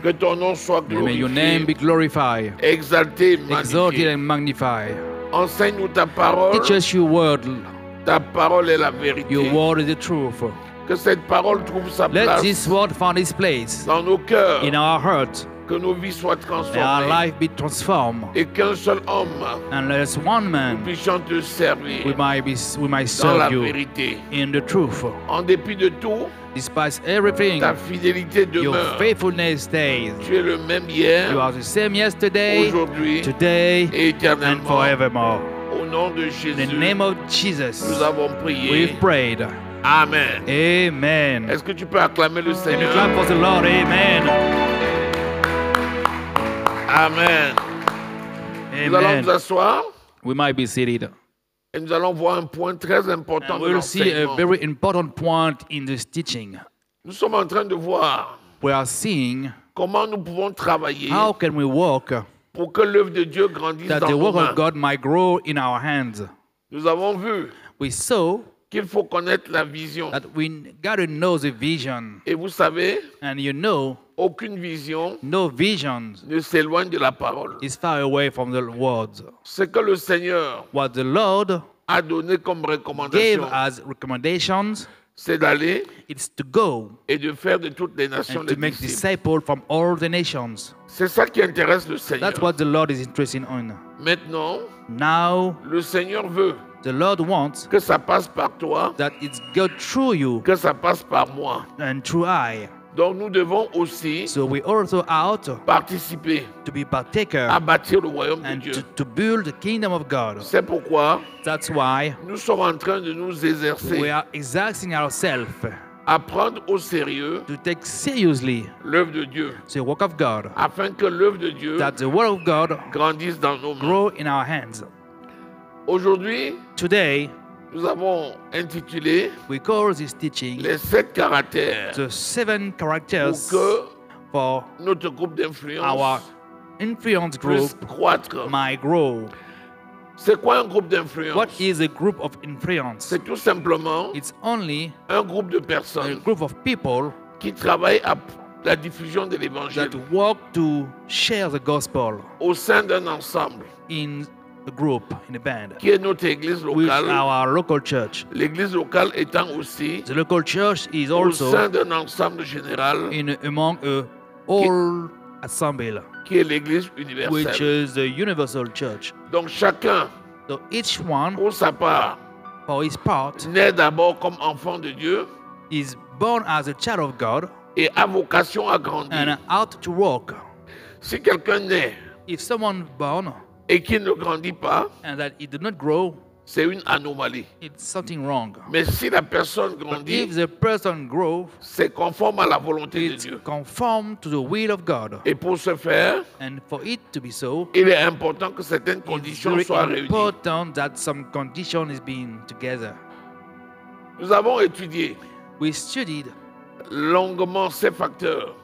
Que ton nom soit May your name be glorifié, glorified, exalté, exalted magnifié. and magnified. Enseigne-nous ta parole. Teach us your word. Ta parole est la Your vérité. word is the truth. Que cette parole trouve sa Let place this word find its place dans nos cœurs. in our heart. Que nos vies soient May our transformées. life be transformed. Et qu'un seul homme, And as one nous man, puissions te servir we might dans la serve you vérité. in the truth. En dépit de tout, Despite everything, ta fidélité your demeure. faithfulness stays. Tu es le même hier, You are the same yesterday, aujourd'hui today, et and éternellement. forevermore. Au nom de In the Jésus, name of Jesus, nous avons prié. we've prayed. Amen. Amen. Est-ce que tu peux acclamer le Can you Seigneur? clap for the Lord? Amen. Amen. Nous allons Amen. nous asseoir We might be seated. et nous allons voir un point très important And de we'll see a l'enseignement. very important point in this teaching. Nous sommes en train de voir We are seeing comment nous pouvons travailler how can we walk pour que l'œuvre de Dieu grandisse that dans the nos work mains. of God might grow in our hands. Nous avons vu We saw qu'il faut connaître la vision. that we got to know the vision. Et vous savez, And you know, aucune vision no vision ne s'éloigne de la parole. is far away from the words. Ce que le Seigneur What the Lord a donné comme gave recommandation, as recommendations c'est d'aller is to go et de faire de toutes les nations and des to make disciples. disciples from all the nations. C'est ça qui intéresse le Seigneur. That's what the Lord is interested in. Maintenant, Now, le Seigneur veut the Lord wants que ça passe par toi, that it's go through you que ça passe par moi. and through I. Donc nous devons aussi So we also out participer to be partaker à bâtir le royaume de and Dieu. to build the kingdom of God. C'est pourquoi That's why nous sommes en train de nous we exercer are exerting ourselves à prendre au sérieux to take seriously l'œuvre de Dieu, the work of God, afin que l'œuvre de Dieu that the word of God grandisse dans nos mains. grow in our hands. Aujourd'hui, Today, nous avons intitulé we call this teaching les 7 caractères the 7 pour characters que for notre groupe our d'influence influence puisse group croître. might grow. C'est quoi un groupe What d'influence? is a group of influence? C'est tout simplement It's only un groupe de a personnes group of people qui travaillent à la diffusion de that l'évangile work to share the gospel au sein d'un ensemble in a group, in a band, qui est notre église with locale. our local church. L'église locale étant aussi The local church is au also sein d'un ensemble général among a whole assembly, qui est l'église which universelle. is the universal church. Donc chacun, So each one, pour sa part, for his part, naît d'abord comme enfant de Dieu is born as a child of God et a vocation à grandir. and out to walk. Si quelqu'un naît If someone born et qui ne grandit pas, and that he did not grow, c'est une anomalie. it's something wrong. Mais si la personne But grandit, if the person grows, c'est conforme à la volonté de it's Dieu. conform to the will of God. Et pour ce faire, And for it to be so, il est important que certaines it's conditions very soient réunies. important that some condition is being together. Nous avons étudié We studied longuement ces facteurs,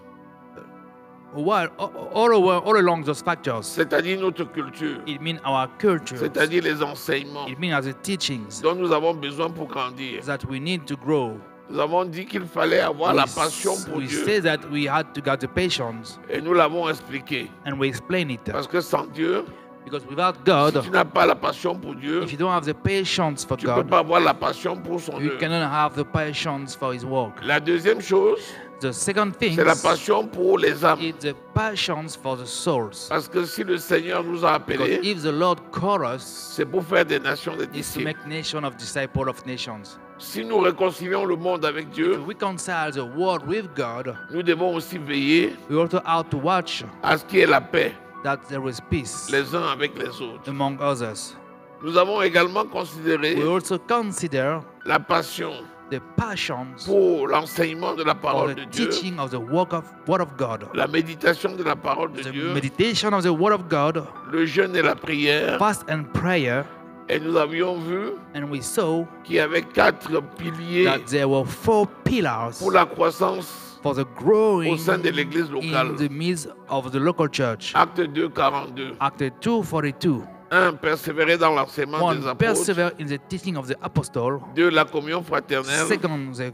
all along those factors. c'est-à-dire notre culture, It means our culture. c'est-à-dire les enseignements It means as the teachings dont nous avons besoin pour grandir. that we need to grow. Nous avons dit qu'il fallait avoir la passion pour We Dieu say that we had to get the patience, et nous l'avons expliqué. and we explain it. Parce que sans Dieu, Because without si God, tu n'as pas la passion pour Dieu, if you don't have the patience for tu ne peux God, pas avoir la passion pour son you œuvre. cannot have the patience for His work. La deuxième chose, The second thing c'est la passion pour les âmes. is the passions for the souls. Parce que si le Seigneur nous a Because appelés, if the Lord called us, c'est pour faire des nations des is to disciples. make nation of disciple of nations. Si nous réconcilions le monde avec Dieu, To reconcile the world with God, nous devons aussi veiller we also have to watch à ce qu'il y ait la paix that there is peace les uns avec les autres. among others. Nous avons également considéré We also consider la passion the passions pour l'enseignement de la for parole the de Dieu, teaching of the word of God, la méditation de la parole de the Dieu, meditation of the word of God, le jeûne et la prière. fast and prayer. Et nous avions vu And we saw qu'il y avait 4 piliers that there were 4 pillars pour la croissance for the growing au sein de l'église locale. in the midst of the local church. Acte 2, 42. Acts 2:42. 1. Persévérer dans l'enseignement des 1. apôtres. Persevere in the teaching of the apostle. 2. La communion fraternelle. 2. The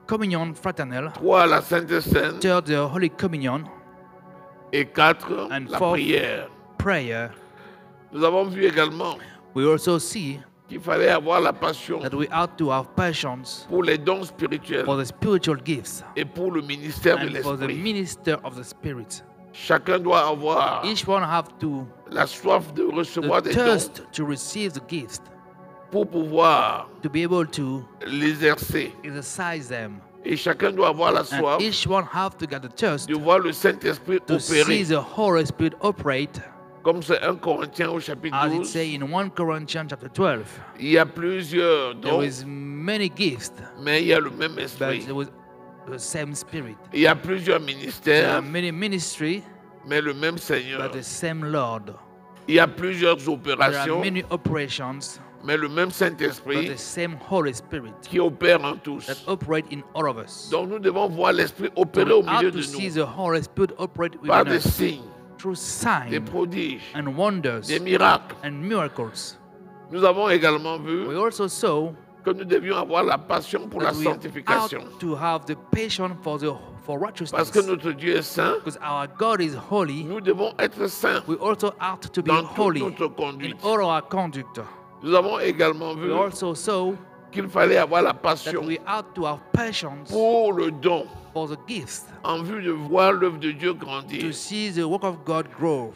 communion fraternal. 3. La Sainte Seine. 3. The Holy Communion. Et 4, And la 4, prière. prayer. Nous avons vu également We also see qu'il fallait avoir la passion that we ought to have passions pour les dons spirituels for the spiritual gifts et pour le ministère de and for the l'esprit. minister of the Spirit. Chacun doit avoir Each one have to la soif de recevoir the des dons thirst to receive the gifts, pour pouvoir to be able to l'exercer. exercise them. Et chacun doit avoir la soif And each one have to get the thirst de voir le Saint-Esprit to see opérer. the Holy Spirit operate, Comme c'est 1 Corinthiens au chapitre as it 12, say in 1 Corinthians chapter 12. il y a plusieurs There dons, was many gifts, mais il y a le même but esprit. there was the same Spirit. Il y a plusieurs There are ministères, many ministry, mais le même Seigneur. but the same Lord. Il y a plusieurs There are opérations, many operations, mais le même but Saint-Esprit the same Holy Spirit qui opère en tous. that operate in all of us. Donc nous devons voir l'Esprit So opérer we au milieu ought de to see nous the Holy Spirit operate par within des us signes, through des signs prodiges, and wonders des miracles. and miracles. Nous avons également vu We also saw que nous devions avoir la passion pour la that we sanctification. ought to have the patience for Parce righteousness. que notre Dieu est saint, Because our God is holy, nous devons être saints we also ought to be dans toute holy notre in conduite. all our conduct. Nous avons également vu We also saw qu'il fallait avoir la that passion we ought to have patience pour le don for the gifts, en vue de voir l'œuvre de Dieu to grandir. see the work of God grow.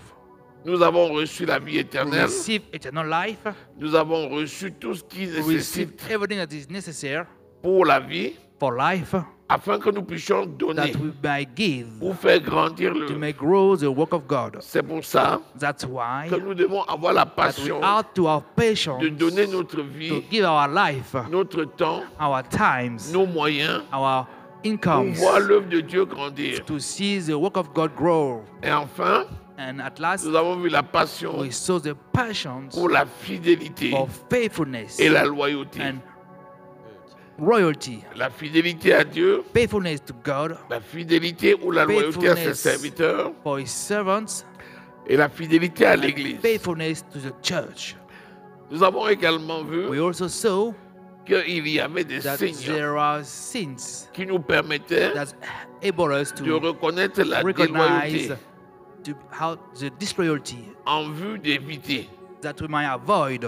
Nous avons reçu la vie To éternelle. receive eternal life, Nous avons reçu tout ce qui to receive nécessite everything that is necessary pour la vie, for life, afin que nous puissions donner that we may give pour faire grandir to le. make grow the work of God. C'est pour ça That's why que nous devons avoir la that we passion ought to have patience de donner notre to vie, give our life, notre temps, our times, nos moyens our pour incomes, voir l'œuvre de Dieu grandir. to see the work of God grow. Et enfin, And at last, nous avons vu la passion we saw the passions pour la fidélité for faithfulness et la loyauté. and royalty. La fidélité à Dieu, Faithfulness to God, la fidélité ou la loyauté à ses Faithfulness. serviteurs for His servants, et la fidélité à l'Église. faithfulness to the church. Nous avons également We vu also saw qu'il y avait des that signes there are sins qui nous permettaient that enable us de to reconnaître la recognize déloyauté how the disloyalty en vue d'éviter. that we might avoid.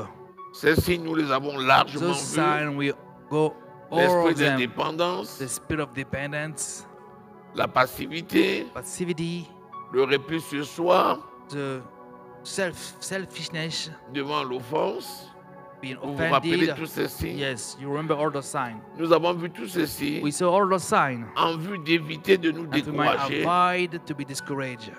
Ces signes, nous les avons largement Those vus. signs we go all L'esprit of them. d'indépendance, The spirit of dependence, la passivité, passivity, le repli sur soi the selfishness, devant l'offense. being Vous vous rappelez offended. tous ces signes? Yes, you remember all those signs. Nous avons vu tous ceci We saw all those signs en vue d'éviter de nous that we might décourager, avoid to be discouraged,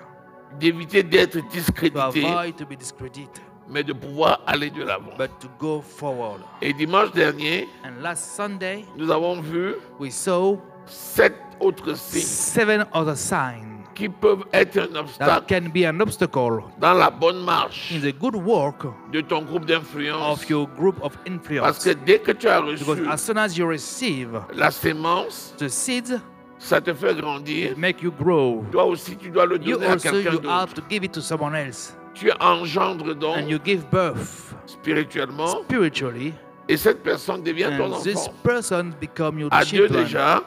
d'éviter d'être to discrédité, avoid to be discredited, mais de pouvoir aller de l'avant. but to go forward. Et dimanche dernier, And last Sunday, nous avons vu we saw 7 autres signes 7 other signs qui peuvent être un that obstacle can be an obstacle dans la bonne marche in the good work de ton groupe d'influence. of your group of Parce influence. que dès que tu as Because reçu as soon as you receive la sémence, the seeds, ça te fait grandir. make you grow. Toi aussi, tu dois le You donner à also quelqu'un you have d'autre. to give it to someone else, Tu engendres donc and you give birth spirituellement spiritually, et cette personne devient ton and this enfant. person become your À deux children. déjà,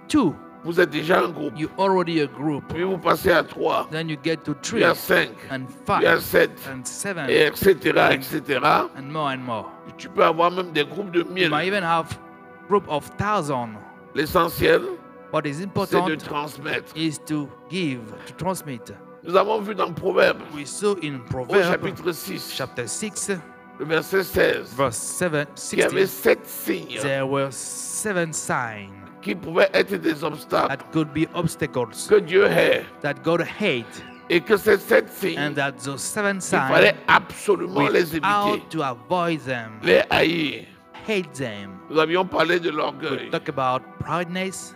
Two, vous êtes déjà un groupe. you already a group. Puis vous passez à 3, Then you get to puis 3 à 5, and puis à 5 7, and 7 et etc., etc. and more and more. Tu peux avoir même des groupes de You might 1000. even have group of 1,000. L'essentiel, What is c'est de important transmettre. is to give, to transmit. Nous avons vu dans Proverbe, We saw in au Proverbs chapitre 6, chapter 6, le verset 16, verse 7, qu'il y avait 16, 7 signes there were 7 signs qui pouvaient être des obstacles that could be obstacles que Dieu hait. that God hate, Et que ces 7 signes, and that those 7 il signs fallait absolument we les éviter, ought to avoid them, les haïr. hate them. Nous avions parlé de We l'orgueil. talk about proudness,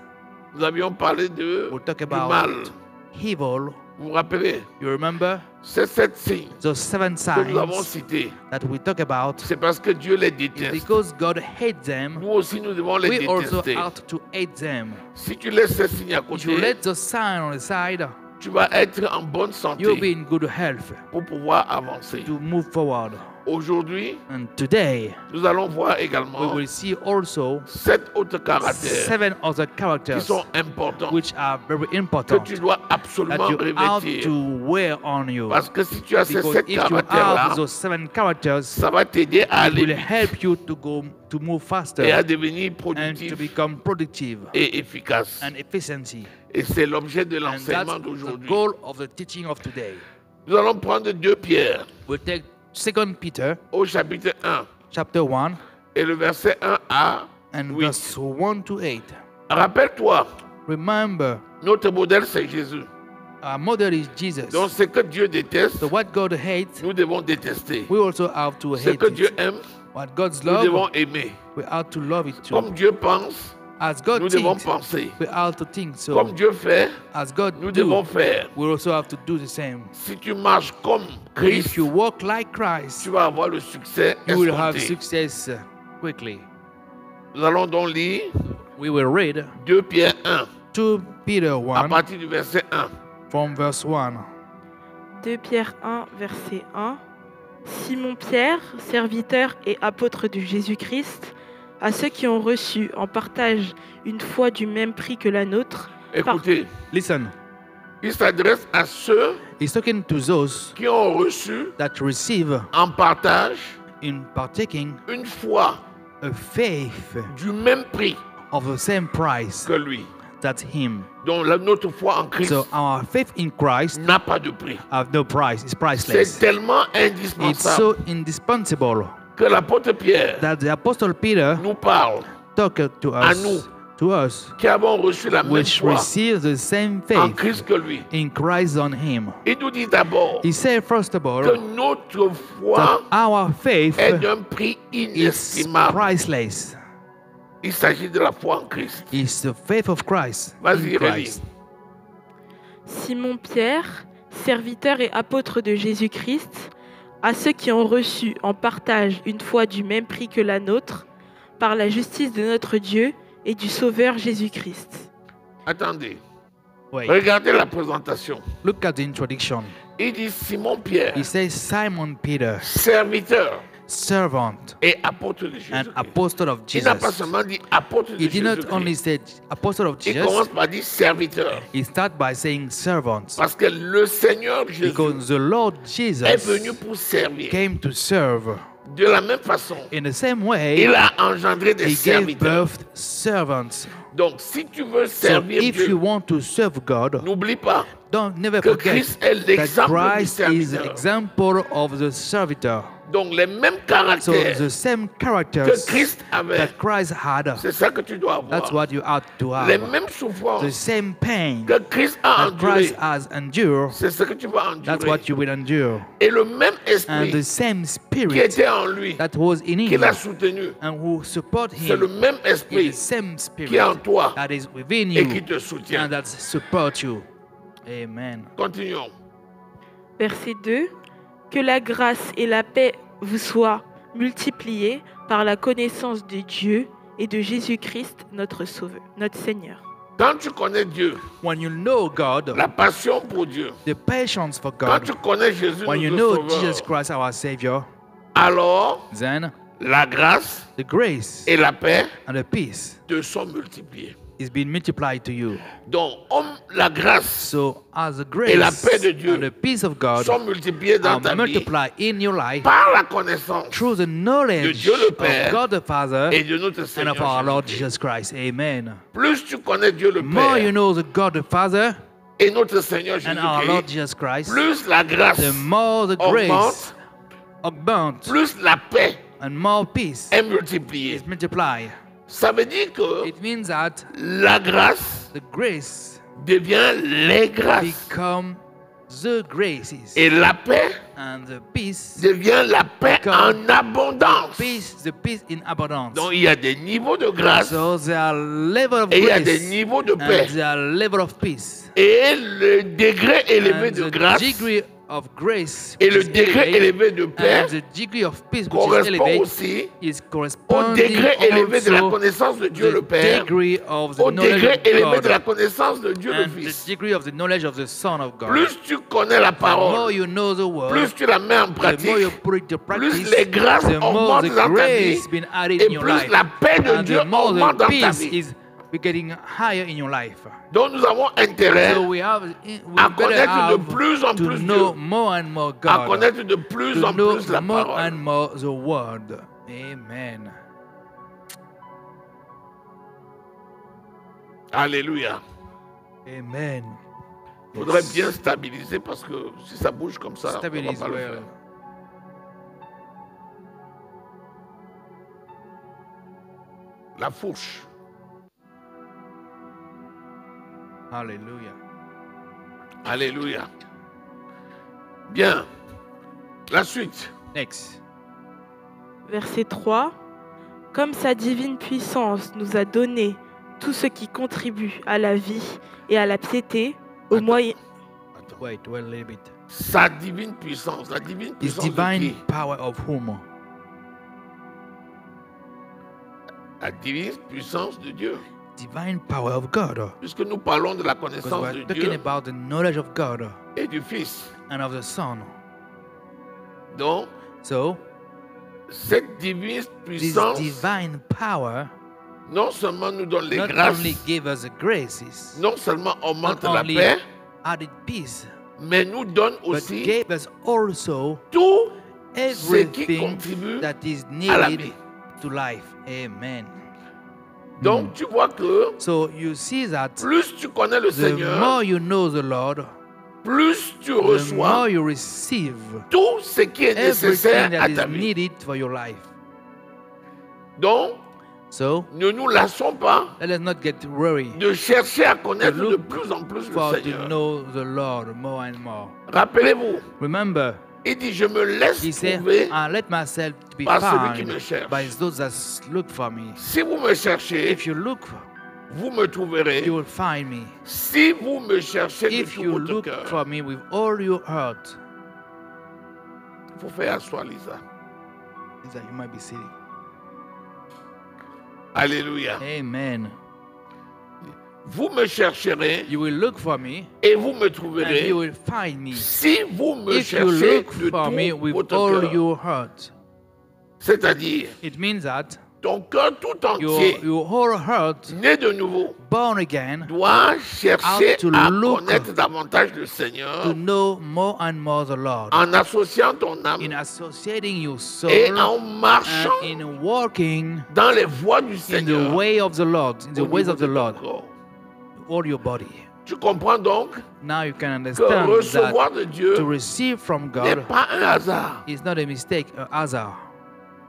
Nous avions parlé we talk du mal. about evil. Vous vous rappelez? You remember Ces 7 signes those 7 que nous avons signs cités, that we talk about? c'est parce que Dieu les It's déteste. because God hates them. Nous aussi, nous devons les We also détester. ought to hate them. Si tu laisses ces signes à If you côté, let the sign on the side, tu vas être en bonne you'll be santé in good health pour pouvoir avancer. to move forward. Aujourd'hui, And today, nous allons voir we également will see also 7 autres caractères 7 other qui characters sont importants, which are very que important tu dois that absolument you have revêtir. to wear on you. Parce que si tu as ces Because 7 if you caractères-là, have those 7 characters, ça va t'aider à it aller will vite help you to move faster et à devenir and to productif become productive et efficace. and efficiency. Et c'est l'objet de And that's l'enseignement the d'aujourd'hui. goal of the teaching of today. Nous allons prendre 2 Pierre We'll take 2 Peter au chapitre 1 chapter 1 et le verset 1 à and 8. verse 1 to 8. Rappelle-toi, Remember, notre modèle c'est Jésus. our model is Jesus. Donc ce que Dieu déteste, So what God hates, nous devons détester. we also have to Ce hate que Dieu it. aime, What God's nous devons love, aimer. we have to love it too. Comme Dieu pense, As God nous devons thinks, penser. we have to think so. Comme Dieu fait, As God nous do, devons faire. we also have to do the same. Si tu marches comme If Christ, you walk like Christ, tu vas avoir le succès you will have escompté. success quickly. Nous allons donc lire We will read 2 Pierre 1 2 Peter à 1 partir du verset 1. from verse 1. 2 Pierre 1, verset 1. Simon Pierre, serviteur et apôtre de Jésus-Christ, à ceux qui ont reçu en partage une foi du même prix que la nôtre, Écoutez, Listen, il s'adresse à ceux he's talking to those qui ont reçu that receive en partage in partaking une foi a faith du même prix of the same price que lui. that him. Donc notre foi en Christ So our faith in Christ n'a pas de prix. have no price, it's C'est priceless. tellement It's indispensable so indispensable que l'apôtre Pierre that the Apostle Peter nous parle, talked to us, qui avons reçu la même which foi receives the same en faith Christ que lui. in Christ on him. Il nous dit d'abord He said first of all que notre foi that our faith est d'un prix is inestimable. priceless. Il s'agit de la foi en Christ. It's the faith of Christ Vas-y, in relis. Christ. Simon Pierre, serviteur et apôtre de Jésus-Christ, à ceux qui ont reçu en partage une foi du même prix que la nôtre, par la justice de notre Dieu et du Sauveur Jésus-Christ. Attendez, Wait, regardez la présentation. look at the introduction. Il dit Simon Pierre, He says Simon Peter, serviteur servant et apôtre de and Jésus. apostle of Il n'a pas Jesus. seulement dit apôtre de He did not only Jésus. say apostle of Il Jesus, commence par dire serviteur. he started by saying servants. Parce que le Seigneur Jésus Because the Lord est venu Jesus pour servir. came to serve. De la même façon, In the same way, il a engendré des he gave serviteurs. birth servants. Donc, si tu veux So servir if you Dieu, want to serve God, n'oublie pas never que forget Christ est that l'exemple du Christ is the serviteur. example of the servitor. Donc, les mêmes So caractères the same que characters Christ avait, that Christ had, c'est ça que tu dois that's avoir. what you have to Les have. mêmes The souffrances same pain que Christ a that Christ endurées, has endured, c'est ce que tu vas that's endurer. what you will endure. Et le même And the esprit same qui spirit était en lui, that was in qui him l'a soutenu, and who support c'est le him même is the esprit same qui est en spirit toi that is within et qui you te soutient. and that support you. Amen. Continuons. Verset 2. Que la grâce et la paix vous soient multipliées par la connaissance de Dieu et de Jésus-Christ, notre Sauveur, notre Seigneur. Quand tu connais Dieu, When you know God, la passion pour Dieu, the patience for quand God, tu connais Jésus, when you notre know Jesus Sauveur, Christ our Savior, alors then la grâce the grace et la paix and the peace te sont multipliées. is being multiplied to you. Donc, la grâce So as the et la grace paix de Dieu and the peace of God sont multipliées dans are ta vie multiplied in your life par la connaissance through the knowledge Dieu le of Père God the Father et de notre and Seigneur of our Lord Jésus-Christ. Jesus Christ. Amen. Plus tu connais Dieu le More you Père know the God the Father et notre Seigneur and our Lord Jésus-Christ, Jesus Christ, plus la grâce the more the grace augments plus la paix and more peace est multipliée. is multiplied. Ça veut dire que It means that la grâce the grace devient les grâces become the graces et la paix and the peace, devient la paix en abondance. the peace in abundance. Donc il y a des niveaux de grâce So there are level of et il y a des grace niveaux de and paix. there are level of peace. Et le degré élevé And de the grâce degree of grace Et which le is degré elevated, élevé de paix and the degree of peace which is correspond elevated aussi is au corresponding degré élevé de la also connaissance de Dieu le the Père, degree of the au knowledge degré of élevé de la God connaissance de Dieu le and the Fils. degree of the knowledge of the Son of God. Plus tu connais la The more parole, you know the word, plus tu la mets en the pratique, more you put it to plus practice, les grâces the more augmentent the dans ta vie grace been added et in your plus life, la paix de and Dieu the more augmente the dans ta peace vie. is getting higher in your life. Donc nous avons intérêt So we à better connaître de have plus en to plus know Dieu, more and more à God, connaître de plus to en know plus la more parole. and more the word. Amen. Alléluia. Amen. Il faudrait Yes. bien stabiliser parce que si ça bouge comme ça, on va Stabilize pas le well. faire. La fourche. Hallelujah. Alléluia. Bien. La suite. Next. Verset 3. Comme sa divine puissance nous a donné tout ce qui contribue à la vie et à la piété, au Attends. moyen... Attends. Wait a little bit. Sa divine puissance. La divine Is puissance de divine qui? power of whom? La divine puissance de Dieu. Divine power of God. Puisque nous parlons de la Because connaissance we're de talking Dieu about the knowledge of God et du Fils. and of the Son. Donc, So, cette divine this puissance divine power non seulement nous donne les not grâces, only gave us the graces, non seulement augmente not la only paix, added peace, mais nous donne but aussi gave us also tout ce qui everything contribue that is à la needed vie. to life. Amen. Donc, tu vois que So you see that plus tu connais le the Seigneur, more you know the Lord, plus tu the reçois more you receive tout ce qui est nécessaire everything à that ta is vie. needed for your life. Donc, So ne nous lassons pas let us not get worried de chercher à connaître To de look plus en plus le for to Seigneur. know the Lord more and more. Rappelez-vous, Remember, il dit, je me laisse he said, trouver I let myself be par celui qui me found cherche. by those that look for me. Si vous me cherchez, If you look, vous me trouverez. you will find me. Si vous me cherchez de If tout you votre look cœur, for me with all your heart, il faut faire asseoir Lisa. is that you might be sitting. Alléluia. Amen. Vous me chercherez You will look for me et vous me and trouverez you will find me. si vous me If you cherchez look de for me tout with votre all cœur. your heart, C'est-à-dire, it means that ton cœur tout entier, your whole heart, né de nouveau, born again, doit chercher How to à look connaître davantage le Seigneur to know more and more the Lord, en associant ton âme in associating your soul et en marchant and in walking dans les voies du in the Seigneur. way of the Lord, in the au ways niveau of the de ton Lord, corps. all your body. Tu comprends donc Now you can que understand recevoir that de Dieu to receive from n'est God pas un hasard. is not a mistake, a hazard.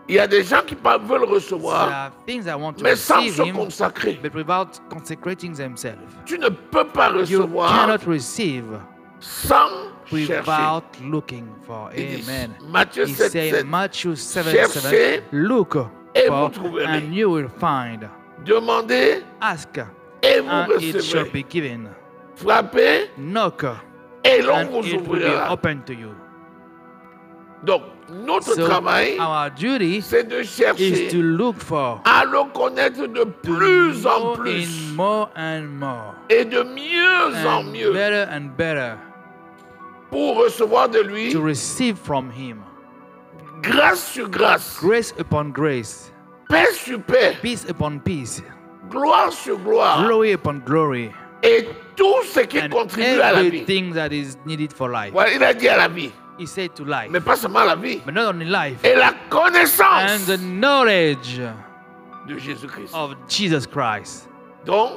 Il y a des gens qui veulent There recevoir, are things I want to mais sans receive se Him, consacrer. but without consecrating themselves. Tu ne peux pas You recevoir cannot receive sans chercher. without looking for. Il dit, Amen. Matthieu He 7, said, 7, Matthew 7, Cherchez 7, look et for, vous trouverez. and you will find. demandez Ask, et vous and it shall recevrez. be given. Frappez Knock, et l'on and vous it will be ouvrira. open to you. Donc, notre So travail, our duty c'est de is chercher to look for, à le connaître de to plus en know plus in more and more, et de mieux en and mieux better and better, pour recevoir de lui to receive from Him. grâce sur grâce, Grace upon grace, paix sur paix, peace upon peace, gloire sur gloire glory upon glory, et tout ce qui and contribue à la vie. everything that is needed for life. Voilà, il a dit à la vie, He said to life, mais pas seulement à la vie, but not only life, et la and connaissance the knowledge de Jésus-Christ. of Jesus Christ. Donc,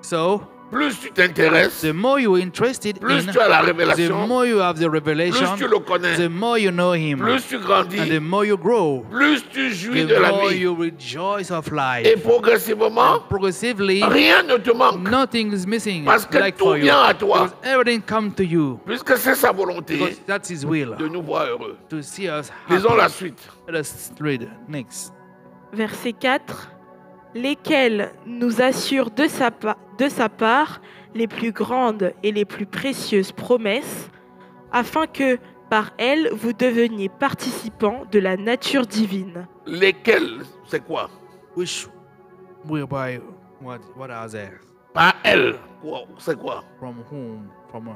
So, plus tu t'intéresses, the more you're interested plus in, tu as la the révélation, more you have the plus revelation, tu le connais, the more you know Him, plus tu and the grandis, more you grow, plus tu jouis de the la more vie. you rejoice of life. Et progressivement, Progressively, rien ne te manque, nothing is missing parce que like tout for you, vient à toi, because everything comes to you, puisque c'est sa volonté because that's His will de nous voir heureux. to see us Lisons la happy. suite. Let us read next. Verset 4. Lesquels nous assurent de sa part les plus grandes et les plus précieuses promesses, afin que par elle vous deveniez participants de la nature divine. Lesquels, c'est quoi? Which whereby what are there? Par elle, quoi, c'est quoi? From whom? From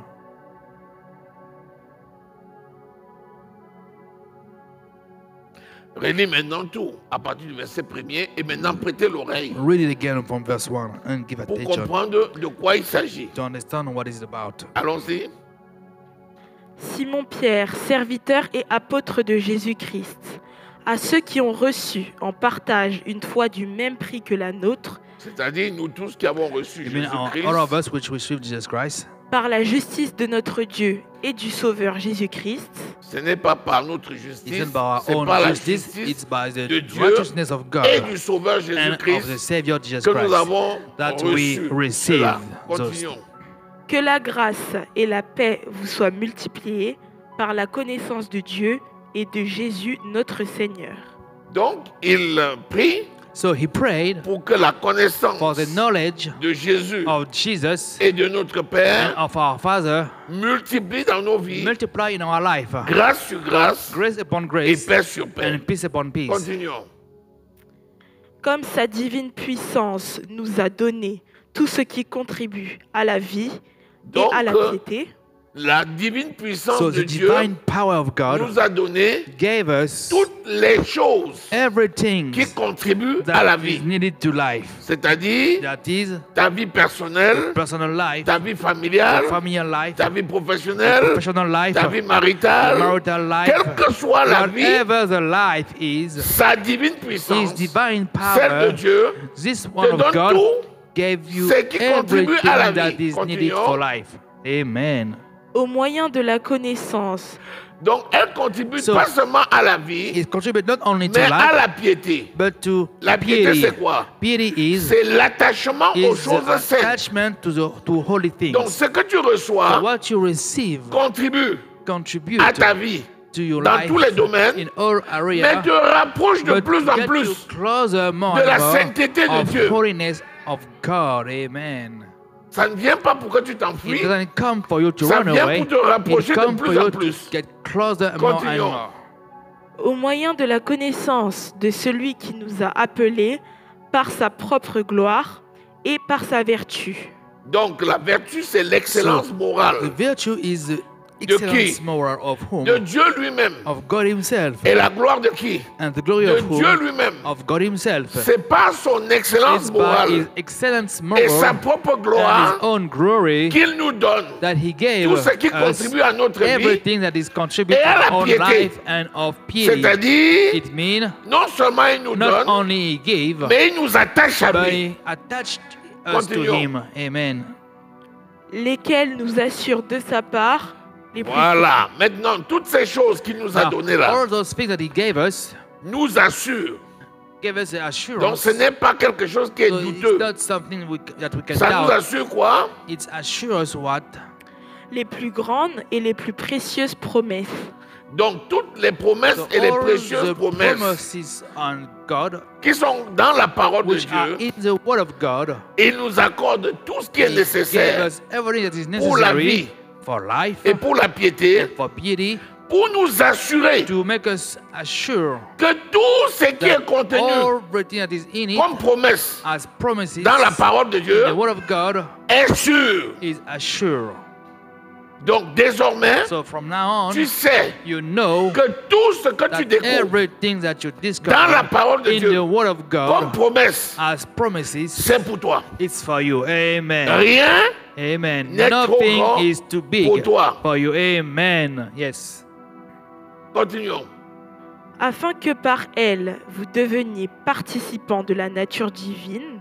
Relis maintenant tout, à partir du verset 1er, et maintenant prêtez l'oreille read it again from verse 1 and give pour attention comprendre de quoi il s'agit. to understand what it's about. Allons-y. Simon-Pierre, serviteur et apôtre de Jésus-Christ, à ceux qui ont reçu en partage une foi du même prix que la nôtre, C'est-à-dire nous tous qui avons reçu You mean Jésus-Christ, all of us which received Jesus Christ? par la justice de notre Dieu et du Sauveur Jésus-Christ, ce n'est pas par notre It's justice, not by our c'est own par la justice, justice it's by the de Dieu righteousness of God et du Sauveur and of the Jésus-Christ Savior Jesus que nous Christ avons that we reçu. receive Cela. those. Continuons. que la grâce et la paix vous soient multipliées par la connaissance de Dieu et de Jésus notre Seigneur. Donc, il prie So he prayed pour que la connaissance for the knowledge de Jésus of Jesus et de notre and Père of our Father multiplie dans nos vies, multiply in our life, grâce sur grâce grace upon et grace paix sur paix. and peace upon peace. Continuons. Comme sa divine puissance nous a donné tout ce qui contribue à la vie Donc, et à la piété, la divine puissance So de the Dieu divine power of God nous a donné gave us toutes les choses everything qui contribuent à la that is vie. needed to life. C'est-à-dire That is ta vie personnelle, personal life, ta vie familiale, familial life, ta vie professionnelle, professional life, ta vie maritale, marital life, quelle que soit la vie, whatever the life is, sa divine His puissance, divine celle de power, Dieu, this te one of donne God tout. gave you ce qui contribue à la everything that vie. is needed Continuons. for life. Amen. au moyen de la connaissance Donc elle contribue So, pas seulement à la vie, It contributes not only to mais à life, la piété. but to La piété, piety. c'est quoi? Piety is C'est l'attachement aux the choses saintes. attachment to holy things. Donc ce que tu So reçois what you receive contribue contribute à ta vie to your dans life tous les domaines, in all mais areas, te rapproche de but plus en get you plus closer more de la and more sainteté de of Dieu. holiness of God. Amen. Ça ne vient pas pour que tu It t'enfuis, doesn't come for you to ça run vient away. pour te rapprocher It de comes for plus you en to plus. get closer more and Continuons. more. au moyen de la connaissance de celui qui nous a appelés par sa propre gloire et par sa vertu. Donc la vertu, c'est l'excellence The morale virtue is the qui? excellence moral of whom? de Dieu lui-même. Of God Himself. Et la gloire de qui? And the glory De of Dieu whom? lui-même. Of God Himself. C'est par son excellence It's by His morale excellence et sa moral propre and His gloire own glory qu'il nous donne that He gave tout ce qui us contribue à notre vie, everything that is contributing et à la to our piété. life and of piety. c'est-à-dire It means non seulement il nous not donne, only He gave, mais il nous attache à but lui. He attached us to Continuons. Him. Amen. Lesquels nous assurent de sa part les plus Voilà. Maintenant, toutes ces choses qu'il nous a Now, données là all those things that He gave us nous assurent. gave us the Donc, assurance. ce n'est pas quelque chose qui est So it's douteux. not something that we can Ça nous doubt. assure quoi? It assures us what? les plus grandes et les plus précieuses promesses. Donc, toutes les promesses So et les all précieuses the promesses promises on God, qui sont dans la parole de which are Dieu, in the Word of God, il nous accorde tout ce qui est He gave nécessaire us everything that is pour la necessary vie for life, et pour la piété, for piety, pour nous assurer to make us assure que tout ce qui that est contenu everything that is in it comme promesse as promises dans la parole de Dieu in the Word of God est sûr. is assured. Donc, désormais, So from now tu on, sais you know que tout ce que tu that découvres everything that you dans la discover parole de in Dieu the Word of comme God promesse, as promises, c'est pour toi. it's for you. Amen. Rien Amen. n'est trop Nothing grand is too big pour toi. for you. Amen. Yes. Continuons. Afin que par elle, vous deveniez participants de la nature divine,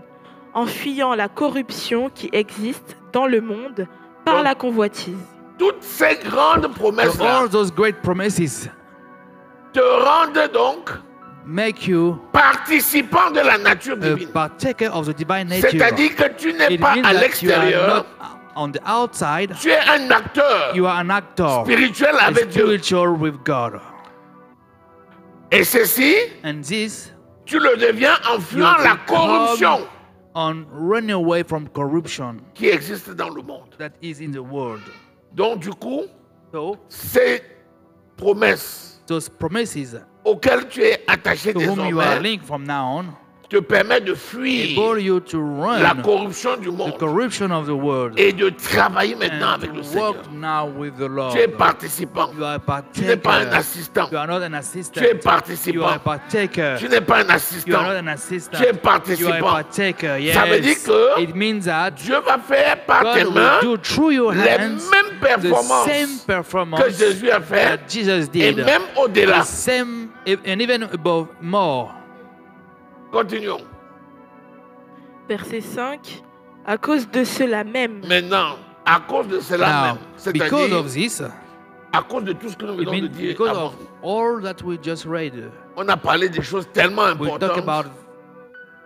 en fuyant la corruption qui existe dans le monde par Donc, la convoitise. Toutes ces grandes So promesses-là all those great promises te rendent donc make you participant de la nature a divine. partaker of the divine nature. C'est-à-dire que tu n'es It pas means à that you are l'extérieur, not on the outside. tu es un acteur You are an actor, spirituel avec Dieu. spiritual with God. Et ceci, And this, tu le deviens en you fuyant la become corruption on running away from corruption qui existe dans le monde. that is in the world. Donc du coup, So, ces promesses those promises auxquelles tu es attaché to whom you are désormais linked from now on te permettent de enable fuir you to la run corruption du the monde corruption of the world et de travailler maintenant and avec le to Seigneur. work now with the Lord. Tu es participant. You are a Tu n'es pas un partaker. assistant. You are not an Tu es assistant. You are a participant. partaker. Tu n'es pas un You are assistant. not an assistant. Tu es You are a participant. partaker. Ça veut dire Yes. que It means that Dieu va faire par tes God mains will do through your les hands mêmes the performances same performance que Jésus a fait that Jesus et did. même au-delà. The same and even above more. Continuons. Verset 5. À cause de cela même, Maintenant, à cause de cela Now, même, because c'est-à-dire of this, à cause de tout ce que nous it venons de means dire because avant, of all that we just read, on a parlé des choses tellement we talk importantes about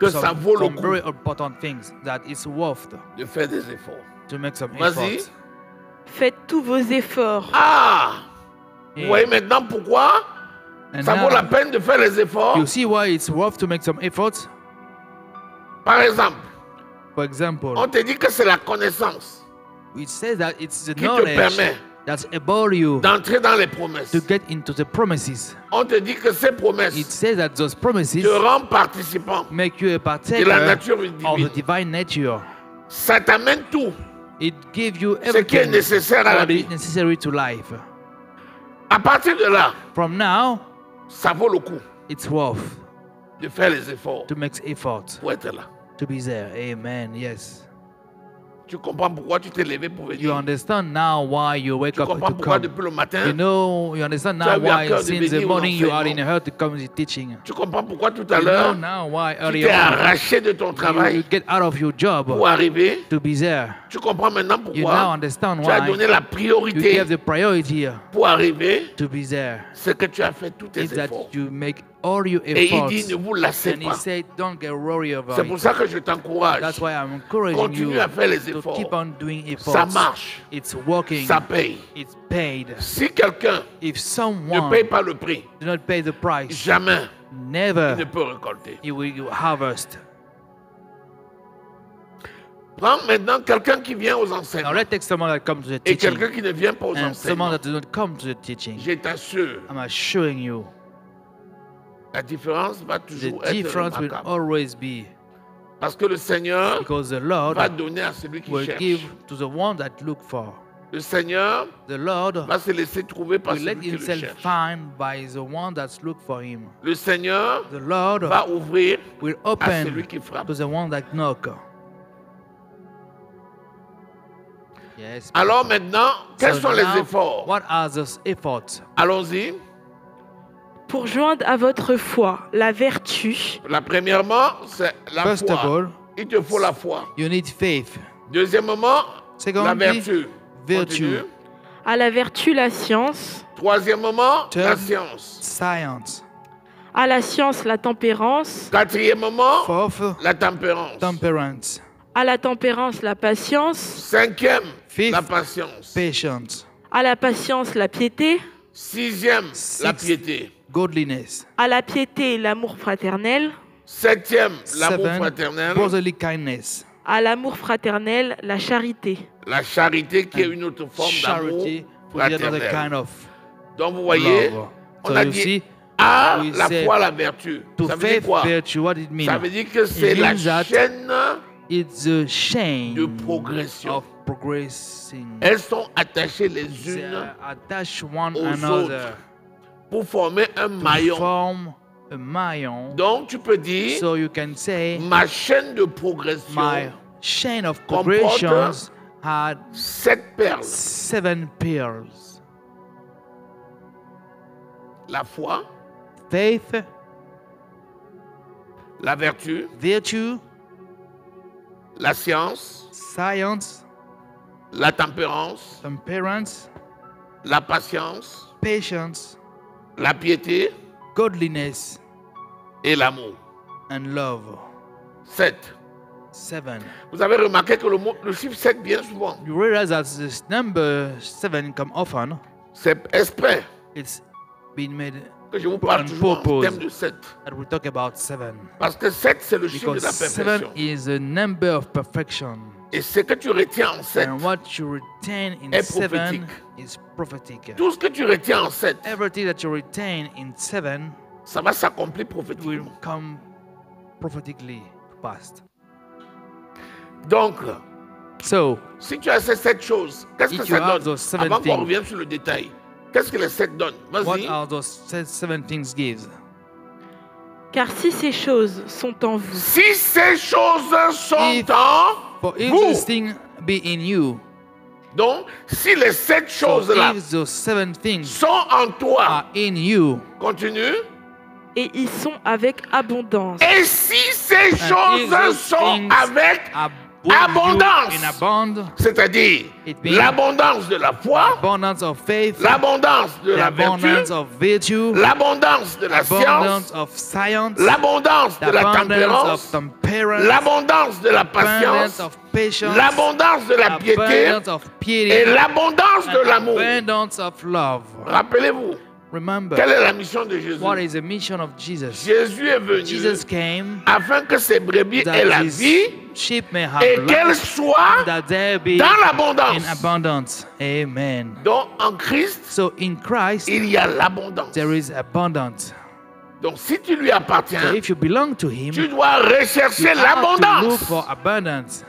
que ça some, vaut le some coup very important things that it's worth de faire des efforts. to make some Vas-y. effort. faites tous vos efforts. Ah, vous Yeah. voyez maintenant pourquoi And ça vaut now, la peine de faire les efforts. you see why it's worth to make some efforts? Par exemple, For example, on te dit que c'est la connaissance it says that it's the qui te knowledge permet that's about you d'entrer dans les promesses. to get into the promises. On te dit que ces It promesses says that those promises te rendent participant make you a de la partaker nature of divine. the divine nature. Ça t'amène tout It gives you ce qui est everything nécessaire à la what vie. is necessary to life. À partir de là, From now, ça vaut le coup it's worth de faire les efforts to make effort pour être là. to be there. Amen. Yes. Tu comprends pourquoi tu t'es levé pour You venir. understand now why you wake Tu up comprends to pourquoi come. depuis le You matin. know, you understand Tu as now eu à why cœur de since the venir aux morning you are in enseignements. a hurry to come to teaching. Tu comprends pourquoi tout à You know l'heure now why tu earlier t'es on arraché de ton you travail get out of your job pour arriver. to be there. Tu comprends maintenant You now pourquoi understand tu as why donné la you priorité gave the priority pour arriver. to be there. C'est que tu as fait tous tes Is that efforts. you make all your Et il efforts. dit ne vous lassez And he pas. said, don't get worried about C'est pour it. ça que je t'encourage. That's why I'm encouraging Continue you à faire les to efforts. keep on doing efforts. Ça marche. It's working. Ça paye. It's paid. Si quelqu'un If ne someone paye pas le prix, do not pay the price, jamais il ne never peut récolter. you will harvest. Prends maintenant quelqu'un qui vient aux Now enseignements let's take someone that comes to the et teaching quelqu'un qui ne vient pas aux and someone enseignements. that does not come to the teaching. Je t'assure, I'm assuring you, la différence va the toujours être difference will remarquable. always be Parce que le Seigneur because the Lord va donner à celui qui will cherche. give to the one that look for. Le Seigneur The Lord va se laisser trouver par will let celui qui le himself cherche. find by the one that's look for him. Le Seigneur The Lord va ouvrir will à open celui qui frappe. to the one that knock. Yes. Alors maintenant, quels So sont les now, efforts? what are those efforts? Allons-y. Pour joindre à votre foi la vertu, Premièrement, c'est la First of foi. all, Il te faut la foi. you need faith. Deuxièmement, la Secondly, vertu. virtue. Continue. à la vertu la science, Troisièmement, la Third. science. Science. à la science la tempérance, Quatrièmement, Fourth, la tempérance. temperance. à la tempérance la patience, Cinquième, Fifth. la patience. Patience. à la patience la piété, Sixième, la Sixth. piété. Godliness. à la piété l'amour fraternel, Septième, l'amour Seven, fraternel. brotherly kindness. à l'amour fraternel la charité. La charité qui est une autre forme d'amour Charity will be another fraternel. kind of Donc vous voyez, love. on So a you dit see, à we la said foi, la vertu. to Ça veut dire faith, quoi? virtue, what it means? Ça veut dire que c'est It la means that chaîne. It's a chain de progression. of progressing. Elles sont attachées les They unes are attached one aux another autres pour former un to maillon. form a maillon. Donc tu peux dire, So you can say ma chaîne de progression, my chain of comporte progressions had 7 perles. 7 pearls. La foi, Faith, la vertu, virtue, la science, science, la tempérance, temperance, la patience, patience, la piété godliness, et l'amour. and love. 7. 7. Vous avez remarqué que le chiffre 7 bien souvent, You realize that this number 7 come often. c'est exprès It's been made que je vous parle on toujours en purpose. termes de 7. that we talk about 7. Parce que 7, c'est le chiffre de Because la 7 perfection. is a number of perfection. Et ce que tu retiens en 7 And what you retain in est 7 prophétique. is prophetic. Tout ce que tu retiens en 7, Everything that you retain in 7 ça va s'accomplir will prophétiquement. come prophetically past. Donc, So, si tu as ces 7 choses, qu'est-ce que if you ça have donne? those 7 Avant qu'on things, revienne sur le détail, qu'est-ce que les 7 donnent? what Vas-y. are those 7 things gives? Car si ces choses sont en vous, Si ces choses sont If- en For if vous, this thing be in you, donc si les 7 so choses-là if those 7 things sont en toi, are in you, continue. et ils sont avec abondance. Et si ces if choses those sont things avec, abundance, Abondance. in abundance, c'est-à-dire It means l'abondance de la foi, abundance of faith, l'abondance de the la abundance vertu, of virtue, l'abondance de la abundance science, of science, l'abondance the de la abundance tempérance, of temperance, l'abondance de la abundance patience, of patience, l'abondance de la piété abundance of et pity, l'abondance de and l'amour. abundance of love. Rappelez-vous, Remember, quelle est la mission de Jésus? what is the mission of Jesus? Jésus est venu Jesus came afin que ses brebis aient that la his vie sheep may have et qu'elles life, soient that there be dans in l'abondance. abundance. Amen. Donc en Christ, So in Christ, il y a l'abondance. there is abundance. Donc si tu lui appartiens, So if you belong to Him, tu dois rechercher you have to look l'abondance. for abundance.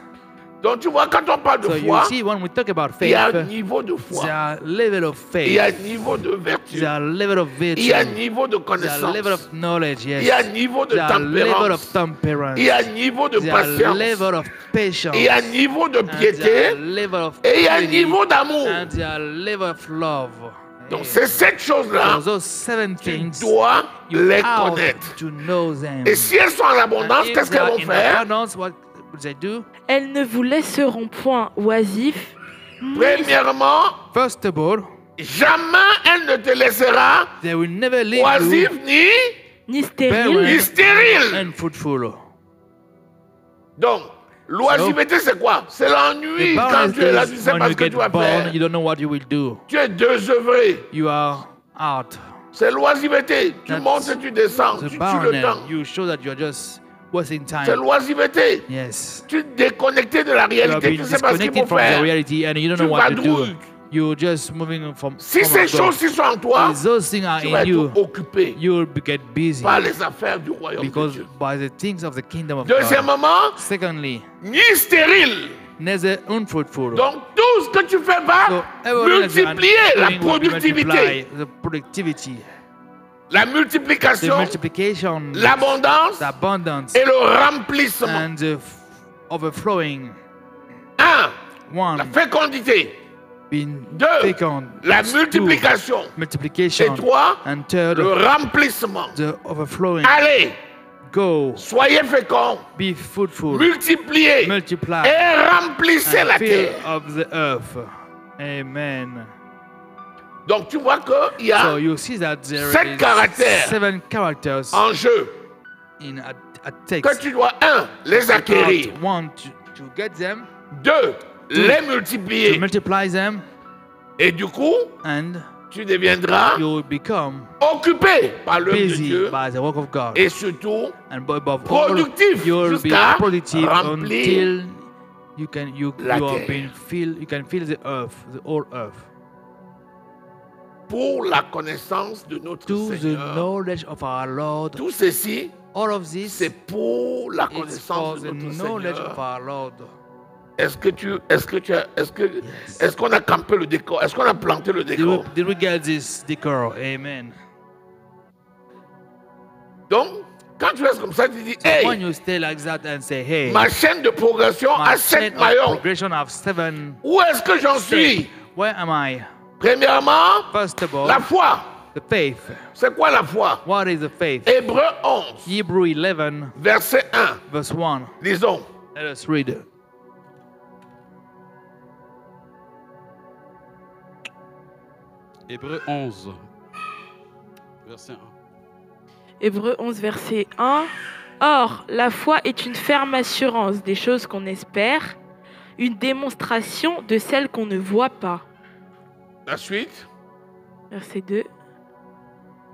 Donc tu vois, quand on parle de So you foi, see, when we talk about il y a un faith, niveau de there foi, are level of il y a faith, un niveau de vertu, there are level of il virtue, y a un niveau de there are level connaissance, of knowledge, il y a un yes, niveau de there are level tempérance, of temperance, il y a un niveau de there are patience, level of patience, il y a un niveau de and there piété are level of et il y a un purity, niveau d'amour. and there are level of love. Donc ces 7 choses-là, So those 7 tu things, dois you les have connaître. to know them. Et si elles sont en abondance, And if qu'est-ce they qu'elles are vont in faire? abundance, what would they do? Elles ne vous laisseront point oisifs, ni Premièrement, First of all, jamais elle ne te laissera they will never leave oisif you ni stériles, barren stérile. and fruitful. Donc, l'oisiveté, c'est quoi? C'est l'ennui. The Quand barrenness tu es là, tu ne is sais when pas you ce que get tu vas born, faire. you don't know what you will do. Tu es désœuvré. You are out. C'est l'oisiveté. Tu That's montes et tu descends. The Tu tues le barrenness, temps. you show that you are just wasting C'est time. l'oisiveté. Yes. Tu es déconnecté de la You are réalité. being Tu ne sais pas ce qu'il disconnected faut from the faire. reality and you don't Tu know what to do. vadrouilles. You're just moving from Si ces God. choses-ci sont en toi, If those things are tu vas in you, être occupé you'll get busy par les affaires du royaume de because Dieu. by the things of the kingdom of God. Deuxièmement, Secondly, ni stérile. neither unfruitful. Donc, tout ce que tu fais va So everything that you are multiplier la doing will productivité, multiply the productivity, la the multiplication, multiplication, l'abondance the abundance, et le remplissement. and the overflowing. 1. One, La fécondité. being 2. fecund. La 2, multiplication. Et multiplication. 3. And third, Le remplissement. the overflowing. Allez, Go, soyez féconds, be fruitful, multipliez multiply, et remplissez and la fill terre. of the earth. Amen. Donc, tu vois qu'il y So a you see that there 7 is caractères 7 characters en jeu in a que text. tu dois, 1, les acquérir. One, to get them, 2, les to multiplier. multiply them, Et du coup, and tu deviendras you will become occupé par l'œuvre de busy Dieu by the work of God. et surtout And above all, productif you will be jusqu'à productive remplir until you can la you terre. have been fill you can fill the earth, the whole earth, pour la connaissance de notre to the Seigneur. knowledge of our Lord. Tout ceci, All of this c'est pour la is for connaissance the de notre knowledge Seigneur. of our Lord. Est-ce qu'on a campé le décor? Est-ce qu'on a planté le décor? Did we get this decor? Amen. Donc, quand tu restes comme ça, tu dis, When hey, you stay like that and say, hey, ma chaîne de progression my a chain 7 of maillons. progression of 7 Où est-ce que j'en steps. suis? Where am I? Premièrement, First of all, la foi. the faith. C'est quoi la foi? What is the faith? Hébreu 11, Hebrew 11, verset 1. verse 1. Lisons. Let us read. Hébreux 11, verset 1. Hébreux 11, verset 1. Or, la foi est une ferme assurance des choses qu'on espère, une démonstration de celles qu'on ne voit pas. La suite. Verset 2.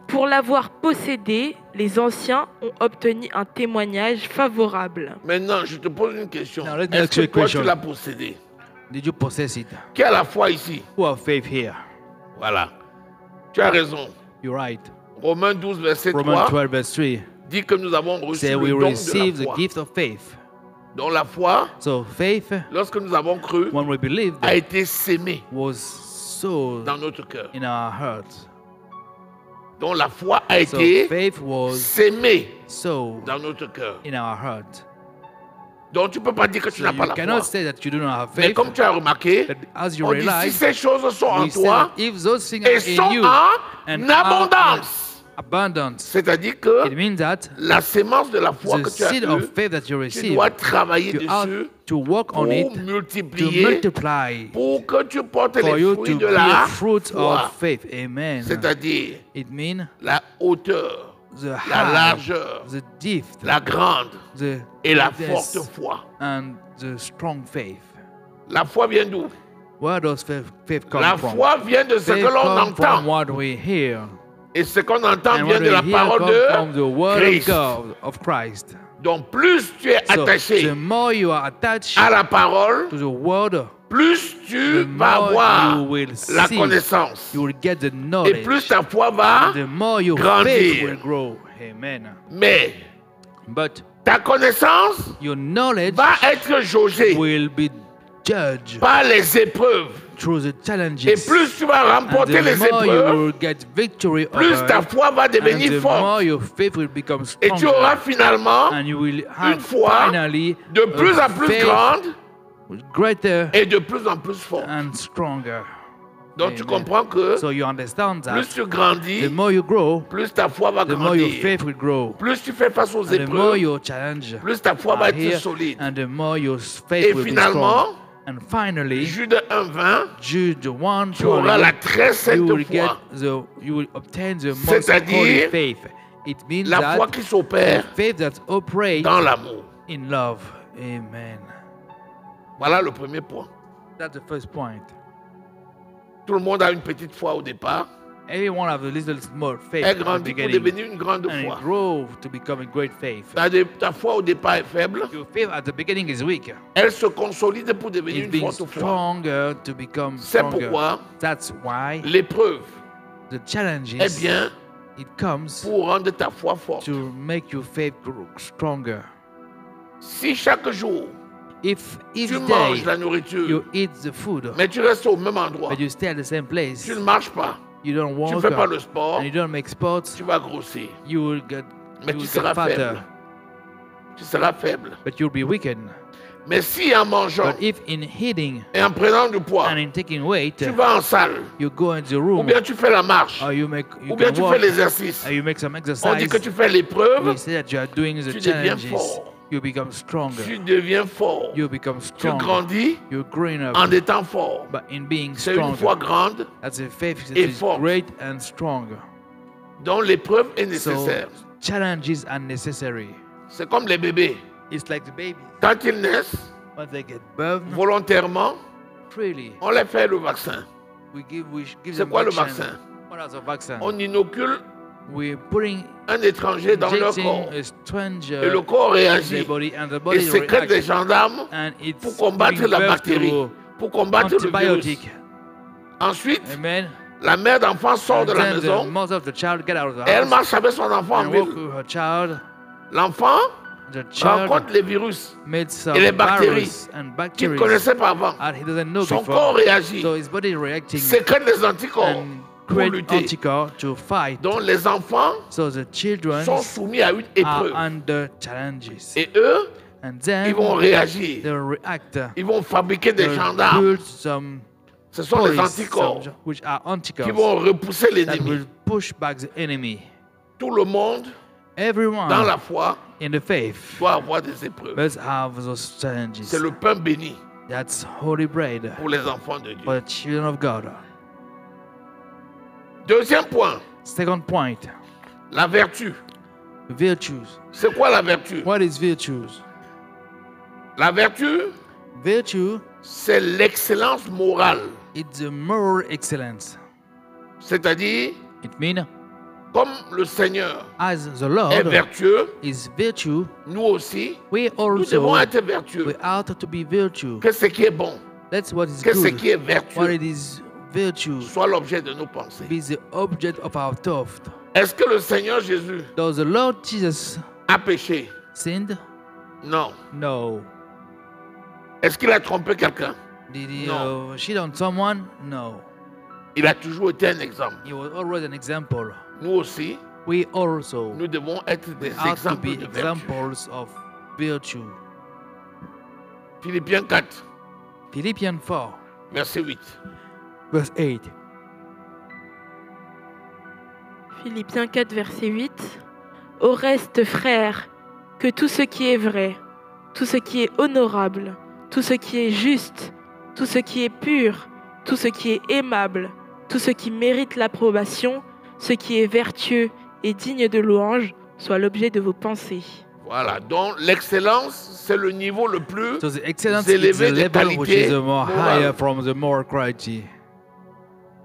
Pour l'avoir possédé, les anciens ont obtenu un témoignage favorable. Maintenant, je te pose une question. Now, let me Est-ce ask you que a toi, question. tu l'as possédé? Did you possess it? Qui a la foi ici? Who have faith here? Voilà. Tu as raison. You're right. Romains 12, verset Romans 3 12 verse 3 dit que nous avons reçu say le we don receive de the la foi. gift of faith. Donc la foi, So faith, lorsque nous avons cru, when we believed, a été sémée was sown dans notre cœur. in our hearts. Donc la foi a So été faith was sémée sown dans notre cœur. in our heart. Donc tu ne peux pas dire que tu So n'as pas you la cannot foi. say that you do not have Mais faith. comme tu as remarqué, But as you on dit si realize, ces choses sont en we say toi that if those things et are sont in you en and are abondance, abundance, c'est-à-dire que it means that la sémence de la foi the que tu as seed eue, of faith that you tu receive, dois travailler you have dessus to work pour on it, to multiplier, multiply, pour que tu portes for les you fruits to de be la fruits foi. of faith. Amen. C'est-à-dire It means la hauteur, the la high, largeur, the depth, la grande the et la deepness, forte foi. and the strong faith. La foi vient d'où? Where does faith come La from? foi vient de ce Faith que l'on comes from entend. what we hear. Et ce qu'on entend And vient what de we la hear parole comes from the de word Christ. of God, of Christ. Donc plus tu es So, attaché the more you are attached à la parole, to the word, plus tu the vas more avoir you will la see, connaissance. you will get the Et knowledge. plus ta foi va The more your grandir. faith will grow. Amen. Mais But ta connaissance your knowledge va être jaugée will be judged par les épreuves. through the challenges. Et plus tu vas And remporter the les more you épreuves, will get victory plus over ta it, foi va and devenir the more forte. your faith will become Et tu auras stronger. finalement And you will have foi finally de plus a en plus faith grande greater et de plus en plus forte. and stronger. Donc tu Amen. comprends que So you understand plus that tu grandis, the more you grow, plus ta foi va the more your grandir. faith will grow. Plus tu fais face aux And the more épreuves, your challenge plus ta foi va are être here, solide. and the more your Et faith will be finalement, strong. And finally, Jude 1:20, Jude 1, tu auras la très you sainte will get foi. you will obtain the most C'est-à-dire, holy faith. It means La foi that qui s'opère faith that operates dans l'amour. in love. Amen. Voilà le premier point. That's the first point. Tout le monde a une petite foi au départ. Everyone have a little small faith Elle at the grandit pour beginning, devenir une grande and foi. it grows to become a great faith. Ta foi au départ est faible. Your faith at the beginning is weak. Elle se consolide pour devenir It's une being forte foi. stronger to become C'est stronger. pourquoi That's why l'épreuve the challenges, est bien it comes pour rendre ta foi forte. to make your faith grow stronger. Si chaque jour If each tu manges day la nourriture, you eat the food, mais tu restes au même endroit, but you stay at the same place, tu ne marches pas, you don't tu ne walk fais pas up, le sport, and you don't make sports, tu vas grossir. you will get, Mais you tu will seras get fatter, faible. Tu seras faible. but you'll be weakened. Mais si en mangeant But if in eating et en prenant du poids, and in taking weight, tu vas en salle, you go into the ou room, bien tu fais la marche, or you ou bien can tu walk, fais l'exercice, or you make some on exercise, dit que tu fais l'épreuve, we say that you are doing the tu deviens challenges, fort. you become stronger, tu deviens fort. you become Tu stronger, grandis you're growing up, en étant fort. but in being C'est une foi stronger, grande that's a faith that et is forte. great and strong. dont l'épreuve est So nécessaire. challenges are necessary. C'est comme les bébés. It's like the babies. Quand ils naissent, When they get born, volontairement, freely, on leur fait le vaccin. we give C'est them quoi le vaccine. vaccin? What is a vaccine? On inocule We're putting un étranger dans leur injecting corps. a Et stranger le corps in réagit. the body, and the Et body sécrète des reacts, gendarmes and it's pour combattre giving la birth bactérie, to pour combattre le virus. antibiotic. Ensuite, Amen. la mère d'enfant sort And de la then the maison. mother of the child get out of the Et elle house marche avec son enfant en and walk ville. with her child. L'enfant The child rencontre les virus made some et les bactéries virus and qu'il ne bacteria connaissait pas avant. and he doesn't know Son corps before. réagit, So his body reacting sécrète des anticorps and pour create lutter. anticorps to fight. Donc les enfants So the children sont soumis à une are épreuve. under challenges. Et eux, And ils then vont réagir. they react. Ils vont fabriquer des They gendarmes. build some Ce sont les police, anticorps which are qui anticorps vont repousser that l'ennemi. will push back the enemy. Tout le monde, Everyone dans la foi, in the faith doit avoir des épreuves. must have those challenges. C'est le pain béni That's holy bread pour les enfants de Dieu. for the children of God. Deuxième point, Second point, la vertu. virtues. C'est quoi la vertu? What is virtues? La vertu, Virtue, c'est l'excellence morale. it's a moral excellence. C'est-à-dire, It means comme le Seigneur as the est Lord vertueux, is virtue, nous aussi, we nous devons also être vertueux. we ought to be virtue. Qu'est-ce qui est bon? That's what is Que ce good. qui est What vertueux it is virtue soit l'objet de nos pensées. be the object of our thought. Est-ce que le Seigneur Jésus Does the Lord Jesus a péché? sinned? Non. No. Est-ce qu'il a trompé quelqu'un? Did he No. cheat on someone? No. Il a toujours été un exemple. He was always an example. Nous aussi, We also nous devons être des have to exemples be de vertu. examples of virtue. Philippiens 4, Philippians 4, verset 8. verse 8. Philippiens 4, verset 8. Au reste, frères, que tout ce qui est vrai, tout ce qui est honorable, tout ce qui est juste, tout ce qui est pur, tout ce qui est aimable, tout ce qui mérite l'approbation, ce qui est vertueux et digne de louange, soit l'objet de vos pensées. Voilà, donc l'excellence, c'est le niveau le plus So the excellence is élevé the des level which qualités is the more morales. higher from the more quality.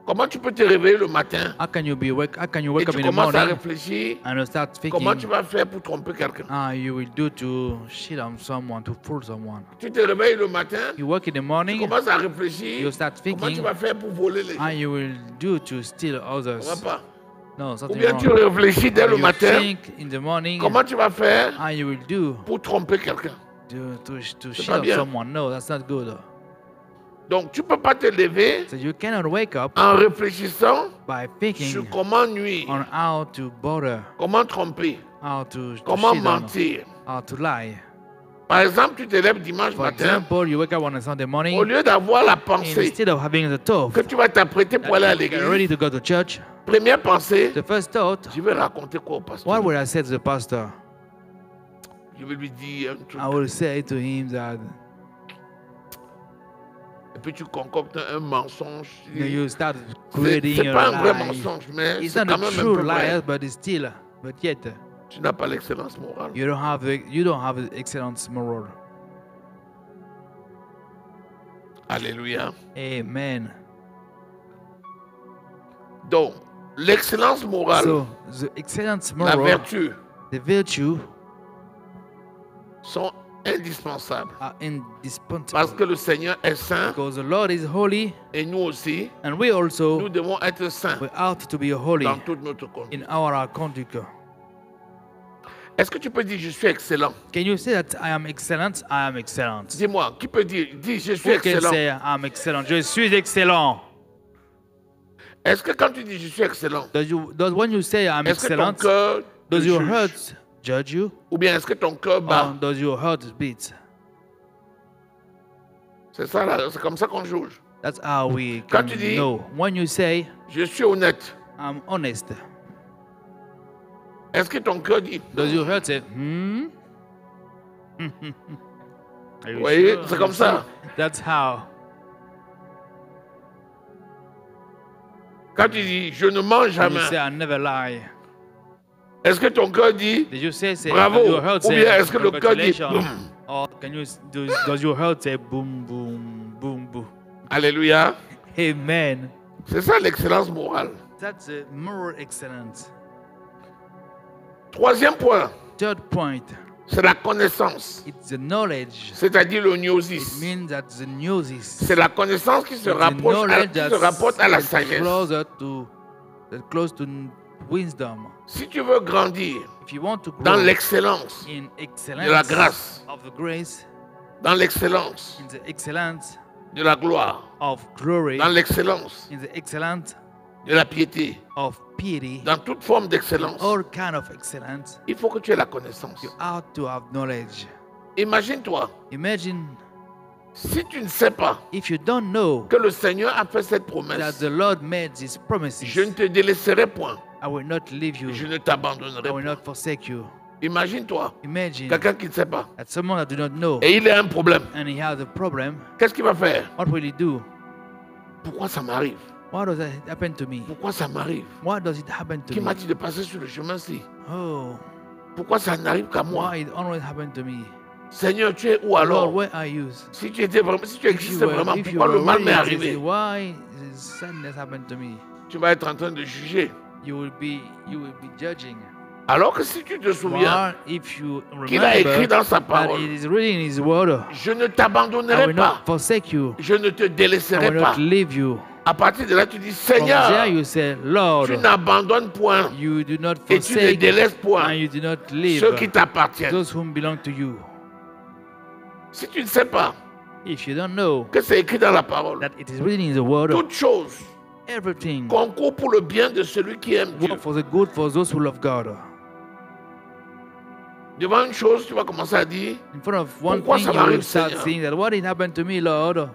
Comment tu peux te réveiller le matin How can you wake et up tu in the commences à morning réfléchir and you start comment tu thinking vas faire pour tromper quelqu'un? you will do to cheat on someone, to fool someone. Tu te réveilles le matin, You wake in the tu morning, commences à réfléchir you start comment tu thinking vas faire pour voler les gens. you will do to steal Ça va others. pas. No, Ou something bien wrong. tu réfléchis dès le You matin think in the morning comment tu vas faire you will do pour tromper quelqu'un. to cheat pas on bien. someone. No, that's not good. Donc tu peux pas te lever So you cannot wake up en réfléchissant by sur thinking comment nuire, on how to bother, comment tromper, how to comment cheat on, mentir. how to lie. Par exemple, tu te lèves dimanche For matin, example, you wake up on a Sunday au morning, lieu d'avoir la pensée instead of having the thought que tu vas t'apprêter pour aller à that you get ready l'église, to go to church, première pensée, the first thought, je vais raconter quoi au pasteur? what would I say to the pastor? Je vais lui dire un truc. I will say to him that Et puis tu concoctes un mensonge. you start C'est creating pas a un vrai lie. mensonge, mais It's c'est not quand a même un true peu vrai. lie, but it's still, but yet Tu n'as pas l'excellence morale. you don't have the excellence moral. Alléluia. Amen. Donc, l'excellence morale, So the excellence la moral, vertu the virtue sont indispensables. are indispensable Parce que le Seigneur est saint because the Lord is holy, et nous aussi, and we nous also devons être saints we ought to be holy dans toute notre conduite. in our conduct. Est-ce que tu peux dire je suis excellent? Can you say that I am excellent? I am excellent. Dis-moi, qui peut dire dis je suis Who can excellent? say I'm excellent? Je suis excellent. Est-ce que quand tu dis je suis excellent, Does when you say I'm est-ce que ton excellent, cœur te does your juge? heart judge you? Ou bien est-ce que ton cœur Or bat? does your heart beat? C'est ça, là, c'est comme ça qu'on juge. That's how we Quand can tu dis- know. When you say Je suis honnête. I'm honest, Est-ce que ton cœur dit does your heart say Are you Vous voyez, sure? c'est comme ça. That's how. Quand tu dis je ne mens When jamais, you say I never lie. est-ce que ton cœur dit Did you say bravo? Does your heart Ou say bien est-ce que le cœur dit congratulations? boum? Or can you does your heart say boom boom boom boom? Alléluia. Amen. C'est ça l'excellence morale. That's a moral excellence. Troisième point, Third point, c'est la connaissance, it's the knowledge. c'est-à-dire le It gnosis. means that the gnosis. C'est la connaissance qui se It's the rapproche à, knowledge qui se rapporte à la sagesse. close to wisdom. Si tu veux grandir If you want to grow dans l'excellence, in excellence de la grâce, of the grace, dans l'excellence in the excellence de la gloire, of glory, dans l'excellence in the excellence de la piété, of piety, dans toute forme d'excellence, all kind of excellence, il faut que tu aies la connaissance. you ought to have knowledge. Imagine-toi, Imagine si tu ne sais pas if you don't know que le Seigneur a fait cette that promesse, the Lord made these promises. je ne te délaisserai point, I will not leave you. je ne t'abandonnerai I will point. not forsake you. Imagine-toi, Imagine quelqu'un qui ne sait pas, that someone that do not know et il a un problème, and he has a problem. qu'est-ce qu'il va faire? What will he do? Pourquoi ça m'arrive? Why does that happen to me? Pourquoi ça m'arrive? Why does it happen to Qui me? m'a dit de passer sur le chemin-ci? Oh, Pourquoi ça n'arrive qu'à moi? why it always happen to me? Seigneur, tu es où Lord, alors? where are you? Si tu étais vraiment, si tu If you existais were, vraiment, if you pourquoi le were mal m'est really arrivé? existing, why this sadness happened to me? Tu vas être en train de juger. You will be judging. Alors que si tu te souviens But if you qu'il a écrit remember dans sa that parole, it is written in His Word, je ne I t'abandonnerai will pas, not forsake you. je ne te I délaisserai will pas. not leave you. À partir de là, tu dis, From Seigneur, there you say, Lord, tu n'abandonnes point you do not et tu ne forsake délaisses point and you do not leave ceux qui t'appartiennent. those whom belong to you. Si tu ne sais pas If you don't know que c'est écrit dans la parole, that it is written in the Word, toute chose everything concourt pour le bien de celui qui aime Dieu. work for the good for those who love God. Devant une chose, tu vas commencer à dire, In front of one Pourquoi thing, ça you m'arrive, will start Seigneur? saying that what did happen to me, Lord?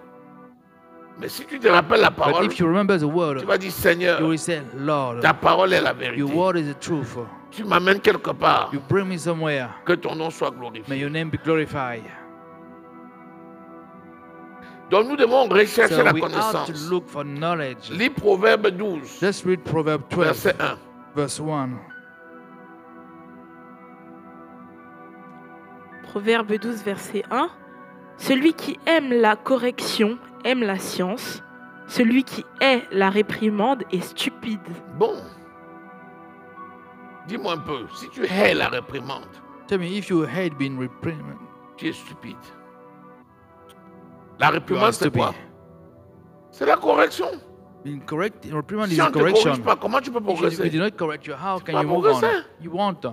mais si tu te rappelles la But parole, if you remember the tu Word, vas dire, Seigneur, you will say, Lord, ta parole est la your vérité. Word is the truth. Tu m'amènes quelque part, You bring me somewhere. que ton nom soit May glorifié. your name be glorified. Donc nous devons rechercher So la we have to connaissance. look for knowledge. Lis Proverbe 12, Let's read Proverbs 12, verset 1. verse 1. Proverbe 12, verset 1. Celui qui aime la correction aime la science. Celui qui hait la réprimande est stupide. Bon, dis-moi un peu, si tu hais la réprimande, Tell me, if you hate being reprimanded, tu es stupide. La you are réprimande, c'est stupid. quoi? C'est la correction. Being correct, reprimand Si is on a ne te corrige correction. pas, comment tu peux If you do progresser? not correct you, how peux can you pas move on? progresser. You won't.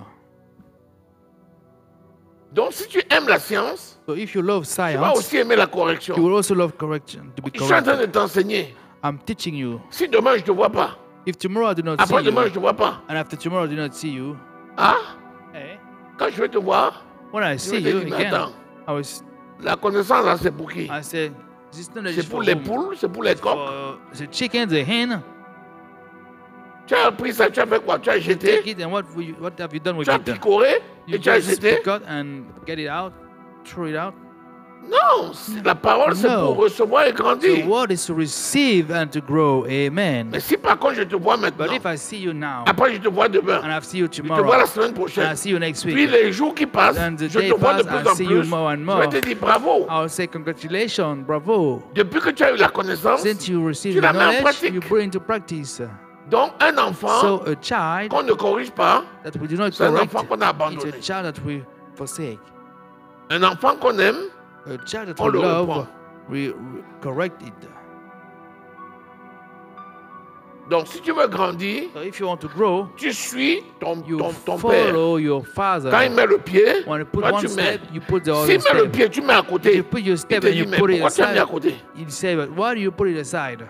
Donc si tu aimes la science, So if you love tu vas science, aussi aimer la you correction. will also love correction, to be Je suis en train corrected. de t'enseigner. I'm teaching you. Si demain je ne te vois pas, If tomorrow I do not see après demain je ne you, te vois pas, and after tomorrow I do not see you, ah, eh, quand je vais te voir, when I je see vais te you dire, mais again, attends, I was, la connaissance là c'est pour qui? I said, this knowledge C'est is pour for les whom? poules, c'est pour les coqs. For the chicken, the hen. Tu as pris ça, tu as fait quoi? Tu as Take jeté, it, and what have you done with tu as it? picoré You et tu as just jeté. pick out and get it out, throw it out. Non, la parole c'est No. pour recevoir et The grandir. word is to receive and to grow. Amen. Mais si par contre je te vois maintenant, But if I see you now, après je te vois demain, and I see you je te vois la tomorrow, semaine and I prochaine, see you next puis week, les jours qui passent, then the je day te vois de pass, plus I en see you plus, more and je more. vais te dire bravo. I'll say congratulations, bravo. Depuis que tu as eu la connaissance, Since you receive tu the la mets en knowledge, pratique. you put into practice. Donc un enfant So a child qu'on ne corrige pas, that we do not c'est un correct, enfant qu'on a it's abandonné. a child that we forsake. Un enfant qu'on aime, A child that on we le love, reprend. we correct it. Donc si tu veux grandir, So if you want to grow, tu suis ton you père. follow your father. Quand il met le pied, When you put toi one tu mets. step, you put the S'il other met le step. pied, tu mets à If côté. you put your Il step te and dit, you mais put it pourquoi tu as mis à aside, côté? you say, but why do you put it aside?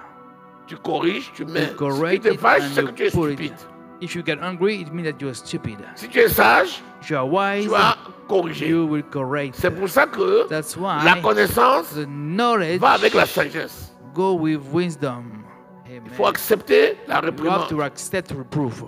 Tu corriges, tu mets. Si tu correct te it fâches, and c'est que you tu es put it. stupide. If you get angry, it means that you are stupid. Si tu es sage, If you are wise, tu vas corriger. you will correct. C'est pour ça que That's la why connaissance the knowledge va avec la sagesse. go with wisdom. Amen. Il faut accepter la You have réprimande. to accept reproof.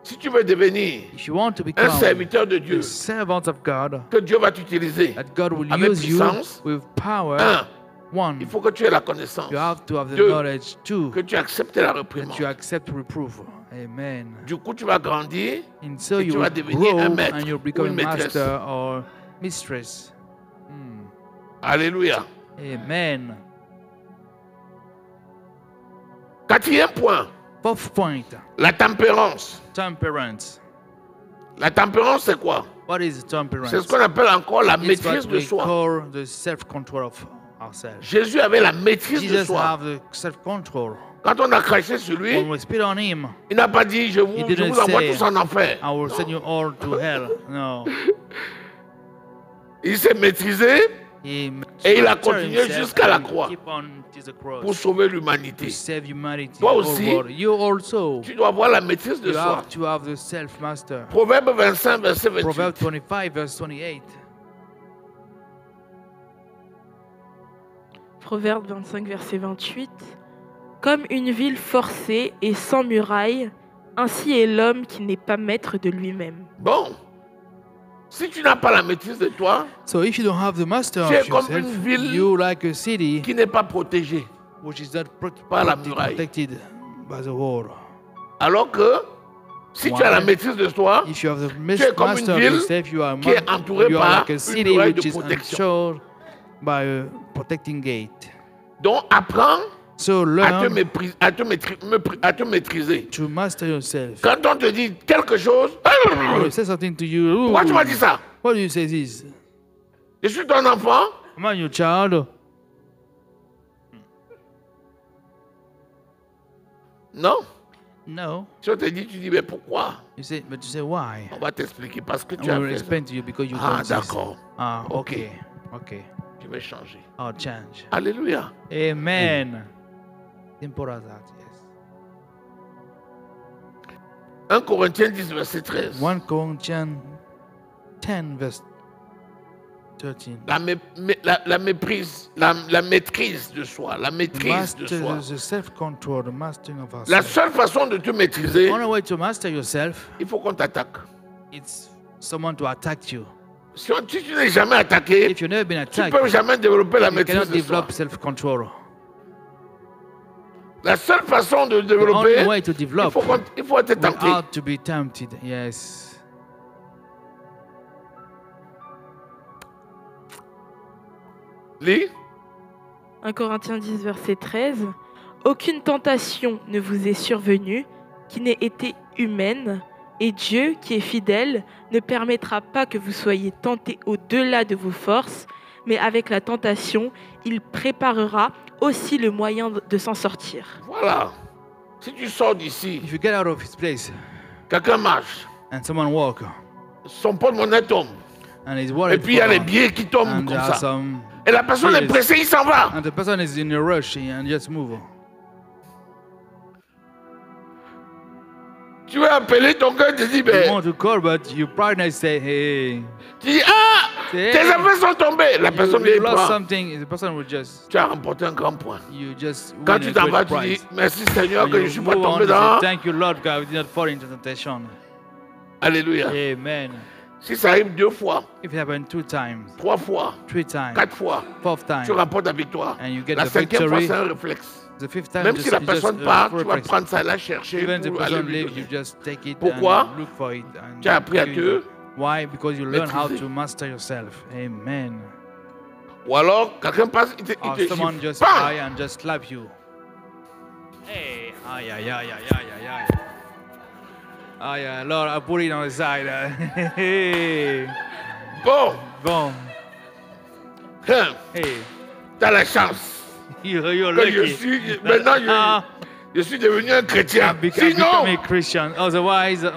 Si tu veux devenir If you want to un become serviteur de Dieu, a servant of God, que Dieu va t'utiliser, that God will avec use you puissance, with power, un, one, il faut que tu aies la connaissance. you have to have the Deux, knowledge. Two, que tu acceptes la that réprimande. you accept reproof. Amen. Du coup, tu vas grandir. And so Et you tu will vas devenir grow un maître and you'll ou become une a maîtresse. master or mistress. Alléluia. Amen. Quatrième point, Fourth point, la tempérance. temperance. La tempérance, c'est quoi? What is temperance? C'est ce qu'on appelle encore la It's maîtrise what de we soi. call the self-control of ourselves. Jésus avait la maîtrise de Jesus soi. have the self-control. Quand on a craché sur lui, When we spit on him, il n'a pas dit je He vous didn't envoie say, tous en enfer. I will send you all to hell. No. Il s'est maîtrisé He Et il a mastered continué himself jusqu'à la and croix keep on to the cross pour sauver to l'humanité. save humanity. Toi all aussi, world. You also, Tu dois avoir la maîtrise de you soi. have to have the self-master. Proverbe 25, verset 28. Proverbs 25, verse 28. Proverbe 25, verset 28. Comme une ville forcée et sans muraille, ainsi est l'homme qui n'est pas maître de lui-même. Bon, si tu n'as pas la maîtrise de toi, So if you don't have the master Tu es of comme yourself, une ville you like a city qui n'est pas protégée, which is not par la muraille. protected by the wall. alors que si tu as la maîtrise de toi, If you have the Tu es comme une master of ville yourself, you are, qui est entourée you par are like a une city muraille which de is protection. ensured by a protecting gate. donc apprends So à learn te maîtriser. to master yourself. Quand on te dit quelque chose, When I say something to you, pourquoi tu m'as dit ça? what do you say this? Je suis ton enfant. Am I your child? Non. No. Si on te dit, tu dis, mais pourquoi? You say, but you say why? On va t'expliquer parce que tu I as will fait ça. explain to you because you Ah, done this. d'accord. Ah, Ok. okay. Okay. Tu veux changer. I'll change. Alléluia. Amen. Simple as that, yes. 1 Corinthiens 10, verset 13. 1 Corinthians 10, verse 13. La maîtrise de soi. La maîtrise de soi. The self-control, the mastering of La ourselves. seule façon de te maîtriser, The only way to master yourself, il faut qu'on t'attaque. it's someone to attack you. Si tu n'es jamais attaqué, If you've never been tu ne attacked, peux jamais développer la you maîtrise cannot de soi. develop self-control. La seule façon de The only développer, way to develop il faut être tenté. without to be tempted, yes. Lis. 1 Corinthiens 10, verset 13. Aucune tentation ne vous est survenue qui n'ait été humaine, et Dieu, qui est fidèle, ne permettra pas que vous soyez tentés au-delà de vos forces, mais avec la tentation, il préparera aussi le moyen de s'en sortir. Voilà. Si tu sors d'ici, If you get out of his place quelqu'un marche, and someone walk son porte-monnaie tombe. and he's Et worried puis il y a for les billets qui tombent and comme there are ça. some Et la personne est Yes. pressée, il s'en va. and the person is in a rush and just move. Tu veux appeler ton cœur, tu dis, You ben, want to call, but your partner say, hey, tu dis, ah, Hey. tes affaires sont tombées. La personne vient you et lost prend. something. The person will just, Tu as remporté un grand point. you just Quand win tu a t'en vas, great tu dis, prize. merci Seigneur When que je you ne suis pas move on, tombé you say, dans. thank you, Lord, God, I did not fall into temptation. Alléluia. Amen. Si ça arrive 2 fois, If it happened 2 times, 3 fois, 3 times, 4 fois, 4th time, tu remportes la victoire. and you get La the 5e fois, victory, c'est un réflexe. the 5th time, Même si la personne part, tu vas reflex. prendre ça et la chercher Even the pour aller person lui leaves, donner. you just take it Pourquoi? and look for it. And Tu as appris à give te it. Why? Because you learn how maîtriser. to master yourself. Amen. Ou alors, quelqu'un passe, il Or te someone gifle. just Bam! fly and just slap you. Hey, ay, ay, ay, ay, ay, ay, ay. Ah, yeah, Lord, I put it on the side. Hey. Bon, Bon. hein, Hey. t'as la chance You're que je lucky. suis, maintenant je suis devenu un chrétien. I Sinon, become a Christian. Otherwise,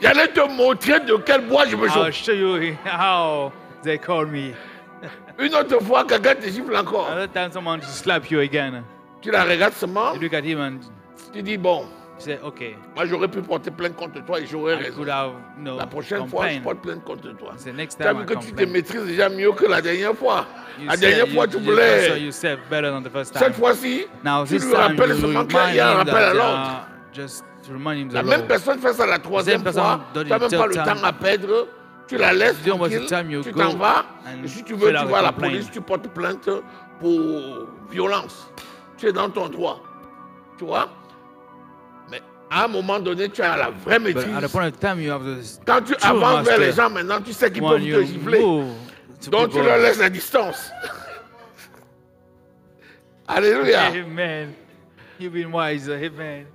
j'allais te montrer de quel bois je me I'll chauffe. show you how they call me. Une autre fois, quelqu'un te gifle encore. Another time, someone just slap you again. Tu la regardes seulement, You look at him and tu dis, bon, you say, okay, moi j'aurais pu porter plainte contre toi et j'aurais I raison. could have, La prochaine fois, je complained. porte plainte contre toi. The next Tu as time vu I que tu te complain. maîtrises déjà mieux que la dernière fois. You La said dernière fois, tu you voulais. saw yourself better than the first time. Cette fois-ci, Now tu this lui time rappelles you seulement remind qu'il y a un him rappel à that l'ordre. just to remind him La the même law. personne fait ça la troisième person fois. does Tu n'as it même pas le third temps time. à perdre. Tu la laisses You don't waste the tranquille. time, you Tu go t'en vas. and Et si tu veux, fill tu out vas à the la complaint. police, tu portes plainte pour violence. Tu es dans ton droit. Tu vois? Mais à un moment donné, tu as la vraie But at the maîtrise. point of time, you have this Quand tu true avances vers master. les gens, maintenant, tu sais qu'ils When peuvent you te gifler. move to Donc tu people. leur laisses la distance. Alléluia. Amen. You've been wise. Amen.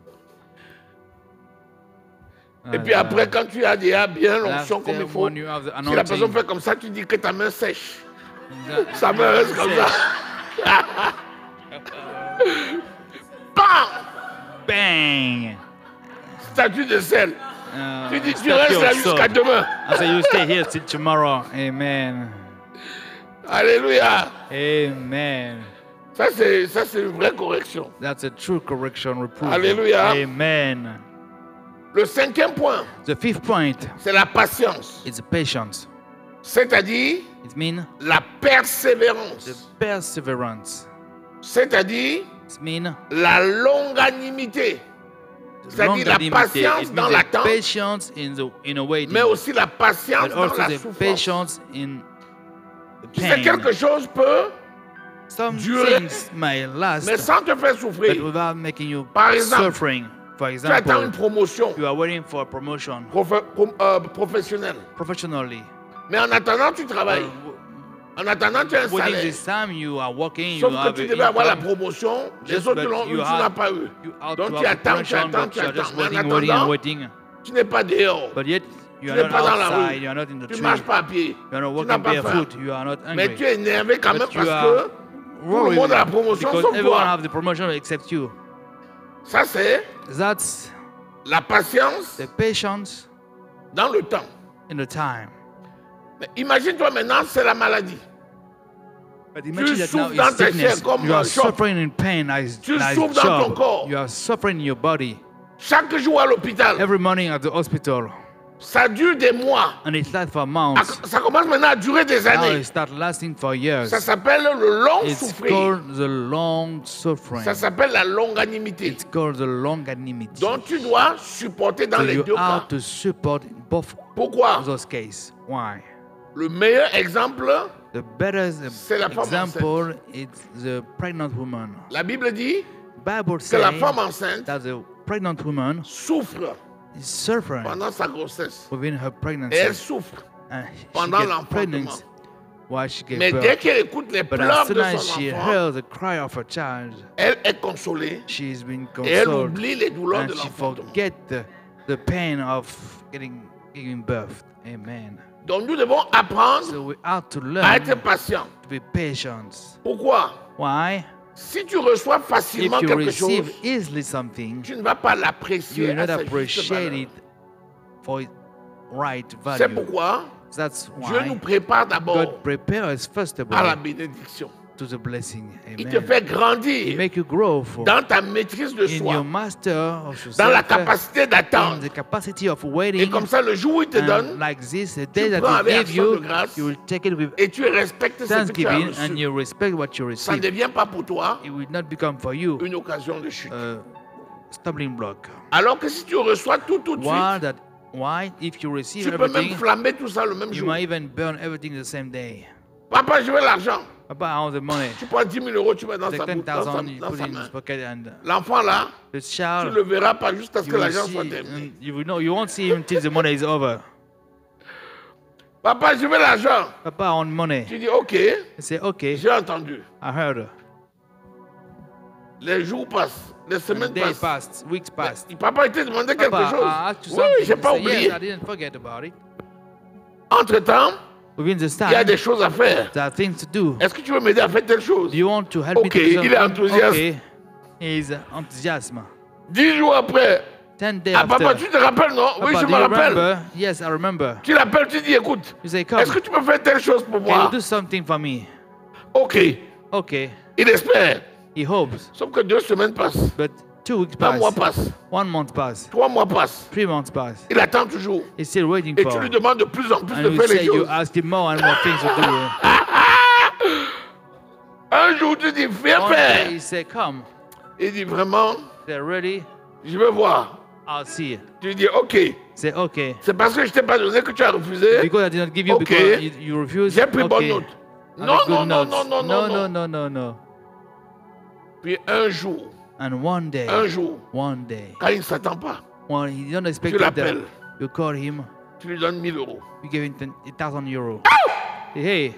Et puis après, quand tu as déjà bien l'onction After comme il faut, when you have the si la personne anointing, fait comme ça, tu dis que ta main sèche. that- Sa main reste comme ça. Bam! Bang! Statue de sel. Tu dis, tu Statue restes of là jusqu'à salt. demain. I say you stay here till tomorrow. Amen. Alléluia. Amen. Ça, c'est une vraie correction. That's a true correction, reproof. Alléluia. Amen. Le 5e point, The 5th point c'est la patience. is patience. C'est-à-dire It means la persévérance. the perseverance. C'est-à-dire It means la longanimité. C'est-à-dire la longanimity. patience It dans means the l'attente, patience in a waiting, mais aussi la patience but dans also la the souffrance. patience in the Tu sais, pain. quelque chose peut, Some durer, things may last, mais sans te faire but souffrir. without making you Par exemple, suffering. For Tu attends une example, promotion you are waiting for a promotion professionnelle. professionally. Mais en attendant, tu travailles. En attendant, tu as un Within salaire. this time you are working, Sauf you que have tu an devais avoir la income. promotion, les Just autres but l'ont eu, you tu have- n'as pas eu. You out Donc to tu have attends, tu promotion, attends, but tu you are attends. just Mais en waiting, waiting and attendant, waiting. tu n'es pas dehors. But yet Tu you are n'es not pas dans la outside, rue. you are not in the Tu ne tree, marches pas à pied. you are not Tu n'as walking pas faim. barefoot, you are not Mais hungry. tu es énervé quand même But you parce are que tout le worried monde a la promotion because sauf everyone toi. have the promotion except you. Ça, c'est That's la patience the patience dans le temps. in the time. Mais imagine-toi maintenant, c'est la maladie. But imagine that now souffres dans is ta sickness. chair comme You are un choc. suffering in pain as Tu as souffres dans ton job. corps. You are suffering in your body. Chaque jour à l'hôpital, Every morning at the hospital. ça dure des mois. And it lasts for months. Ça commence maintenant à durer des Now années. it starts lasting for years. Ça s'appelle le long It's souffrir. called the long suffering. Ça s'appelle la longanimité. It's called the longanimity. Donc tu dois supporter dans So les you deux cas. have to support both Pourquoi? those cases. Why? Le meilleur exemple, The better C'est la femme example is the pregnant woman. la Bible dit Bible que la says femme enceinte that the pregnant woman souffre is suffering pendant sa grossesse. within her Et pregnancy. elle souffre. And she pendant gets l'enfantement. pregnant while she Mais gets dès birth. qu'elle écoute les But as pleurs soon de as son she enfant, hears the cry of her child, elle est consolée she's been et elle consoled oublie les douleurs and de she l'enfantement. forget the pain of giving birth. Amen. Donc nous devons apprendre So we have to à learn être patient. to be patient. Pourquoi? Why? Si tu reçois If facilement you quelque chose, receive easily something, tu ne vas pas you l'apprécier will à not sa juste appreciate valeur. it for its right C'est value. pourquoi That's Dieu nous why prépare d'abord God prepares us first of à la all bénédiction. to the blessing. Il te Amen. fait He grandir make you grow dans ta maîtrise de in your soi, master of dans la yourself, capacité in d'attendre. the capacity of Et waiting. comme ça, le jour où il te And donne, like this, the day prends that avec He gave action you, de grâce you will take it with et tu respectes ce que tu as thanksgiving and reçu, you respect what you ça ne receive. devient pas pour toi It will not become for you une occasion de chute. a stumbling block. Alors que si tu reçois tout de suite, Why? If you receive tu peux même everything, flammer tout ça le même you jour. might even burn everything the same day. Papa, je veux l'argent. Papa, I want the money. Tu prends 10 000 euros, tu mets dans Take sa bouche, dans 10,000, you dans put sa it in his main. pocket, and L'enfant là, the tu child, ne le verras pas jusqu'à ce you que will l'argent soit see, terminé. and you won't see him until the money is over. Papa, je veux l'argent. Papa, I want money. Tu dis, ok, I say, okay, j'ai entendu. I heard. Les jours passent, les And semaines days passent. passed, weeks passed. Papa, il t'a demandé quelque Papa, chose. I asked you Oui, something. j'ai You pas say, oublié. yes, I didn't forget about it. Entre-temps, Within this il y a time, des choses à faire. there are things to do. Est-ce que tu veux m'aider à faire telle chose? Do you want to help me Okay, to do il est something? enthousiaste. Okay, he's enthusiasm. 10 jours après, 10 days ah after. papa, tu te rappelles, non? Oui, Papa, je do me you rappelle. remember? Yes, I remember. Tu l'appelles, tu dis, écoute, You say, come, est-ce que tu peux faire telle chose pour can you moi? do something for me? Ok, Okay, il espère. he hopes. Sauf que 2 semaines passent, But 2 weeks 1 mois pass, passe, 1 month pass, 3 mois passent. 3 months pass. Il attend toujours. He's still waiting Et for. tu lui demandes de plus en plus And de you faire les say you choses. ask him more and more things to do. Un jour, tu dis, viens One day faire. he say, come. Il dit, vraiment, They're ready. je veux voir. I'll see you. Tu dis, ok, Say, okay. c'est parce que je t'ai pas donné que tu as refusé. Because I did not give you Okay. because you refused. J'ai pris bonne Okay. note. Have Non, a good non, non, note. non, non, no, non, no, no, no, no. Puis un jour, And one day, quand il ne s'attend pas, when he don't expect tu it, l'appelles, you call him, tu lui donnes 1000 euros. you give him 1,000 euros. Hey,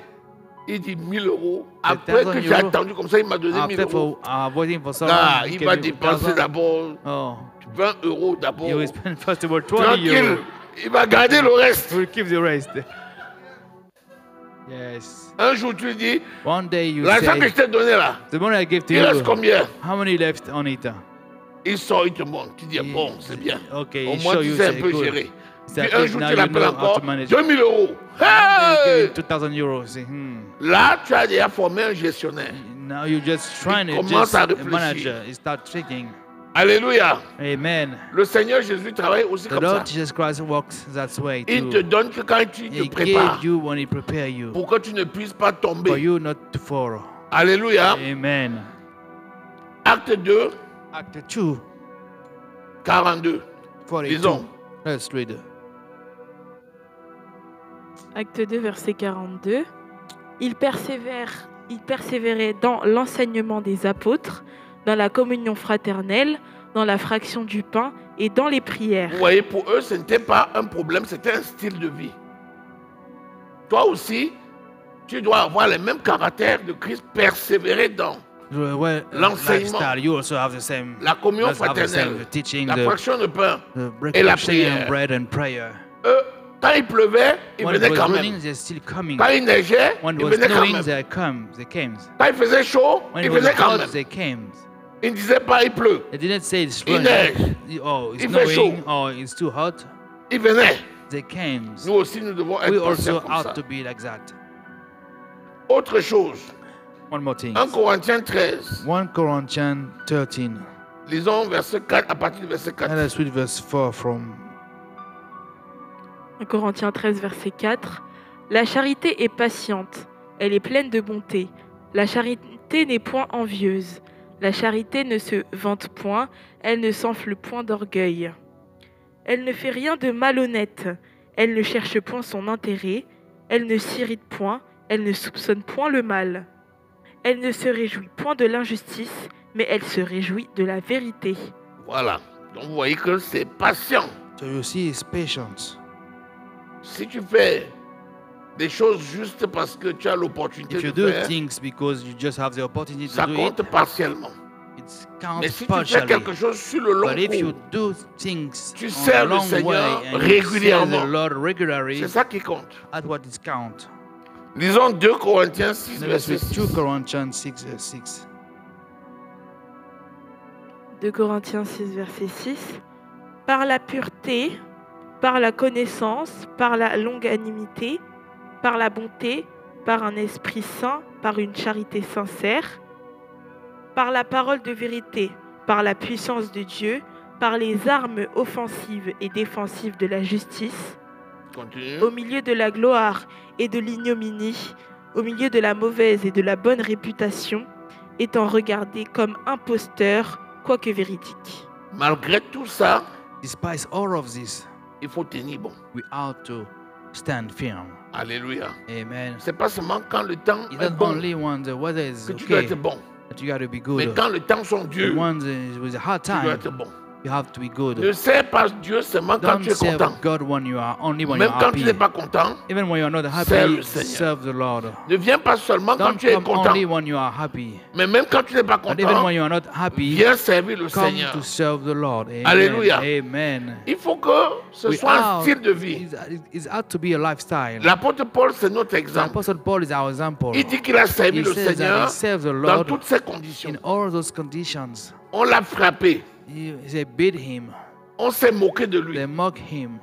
Il dit 1000 euros. Après 1000 que j'ai euros. attendu comme ça, il m'a donné 1000 after euros. waiting for so Là, long, he il gave va you dépenser 1,000. d'abord Oh, 20 euros d'abord. he will spend first of all 20 Tranquille, euros. il va garder le reste. He will keep the rest. Yes. Un jour, tu lui dis, One day you l'argent que je say, t'ai donné là, the money I gave to il reste you, combien? how many left on it? Il sort, il te montre. Tu dis, bon, c'est bien. Okay, Au he moins, show tu you, sais un say, peu good. gérer. Say, Puis un good, jour, now tu you l'appelles know how encore, to manage. 2000 euros. One day you Hey! give 2,000 euros. Say, Là, tu as déjà formé un gestionnaire. Now you're just trying to commence just à a réfléchir. manager. You start thinking. Alléluia. Amen. Le Seigneur Jésus travaille aussi The comme ça. Lord Jesus Christ works that way Il te too. donne que quand tu He te prépares gave you when He prepare you pour que tu ne puisses pas for tomber. you not to fall. Alléluia. Amen. Acte 2, Acte 2, 42. 42. Lisons. Let's read. Acte 2, verset 42. Il persévérait dans l'enseignement des apôtres, dans la communion fraternelle, dans la fraction du pain et dans les prières. Vous voyez, pour eux, ce n'était pas un problème, c'était un style de vie. Toi aussi, Tu dois avoir les mêmes caractères de Christ, persévérer dans l'enseignement, lifestyle, you also have the same. la communion Just have the same, fraternelle, the teaching, la the fraction de pain et breaking la of sharing prière. bread and prayer. Eux, quand il pleuvait, ils When it venaient was quand raining, même. they're still coming. Quand il neigeait, When it ils was venaient quand snowing, même. they came. Quand il faisait chaud, When ils it was venaient quand hot, même. they came. Ils ne disaient pas il pleut. They didn't say it's Il raining. neige. Oh, it's Il fait snowing. chaud. Oh, it's too hot. Ils venaient. They came. Nous aussi, nous devons We être conscients also comme ça. ought to be like that. Autre chose, One more thing. 1 Corinthiens 13. 1 Corinthians 13. Lisons verset 4 à partir du verset 4. Let us read verse 4 from 1 Corinthiens 13, verset 4. La charité est patiente, elle est pleine de bonté. La charité n'est point envieuse. La charité ne se vante point, elle ne s'enfle point d'orgueil. Elle ne fait rien de malhonnête, elle ne cherche point son intérêt, elle ne s'irrite point, elle ne soupçonne point le mal. Elle ne se réjouit point de l'injustice, mais elle se réjouit de la vérité. Voilà. Donc vous voyez que c'est patient. So you see his patience. Si tu fais des choses juste parce que tu as l'opportunité If you de do faire, things because you just have the opportunity ça to do compte it, partiellement. it Mais counts si tu fais partially. quelque chose sur le long But if you cours, do things tu on sers a le long Seigneur way and you serve régulièrement. the Lord regularly, c'est ça qui compte. at what is count. Lisons 2 Corinthiens 6, Let us verset read 2 6. Corinthians 6, verse 6. 2 Corinthiens 6, verset 6. Par la pureté, par la connaissance, par la longanimité, par la bonté, par un esprit saint, par une charité sincère, par la parole de vérité, par la puissance de Dieu, par les armes offensives et défensives de la justice, Continue. au milieu de la gloire et de l'ignominie, au milieu de la mauvaise et de la bonne réputation, étant regardé comme imposteur, quoique véridique. Malgré tout ça, Despite all of this, il faut tenir bon. we ought to stand firm. Alléluia. Amen. C'est pas seulement quand le temps It's est not bon only when the weather is que tu dois okay être bon. that you got to be Mais good. quand le temps sont The durs, ones with a hard tu dois time, être bon. you have to be Ne good. sers pas Dieu seulement quand Don't tu es serve content. God when you are only when Même you're quand tu happy. n'es pas content, Even when you're not serve happy, le Seigneur. serve the Lord. ne viens pas seulement quand Don't tu es come content. only when you are happy. Mais même quand tu n'es pas But even content, when you are not happy, viens servir le come Seigneur. to serve the Lord. Amen. Alléluia. Amen. Il faut que ce soit un style de vie. It's out to be a lifestyle. L'apôtre Paul, c'est notre The exemple. Apostle Paul is our example. Il dit qu'il a servi He le says that Seigneur he serves the dans Lord toutes ces conditions. in all those conditions. On l'a frappé. They beat him. On s'est moqué de lui. They mock him.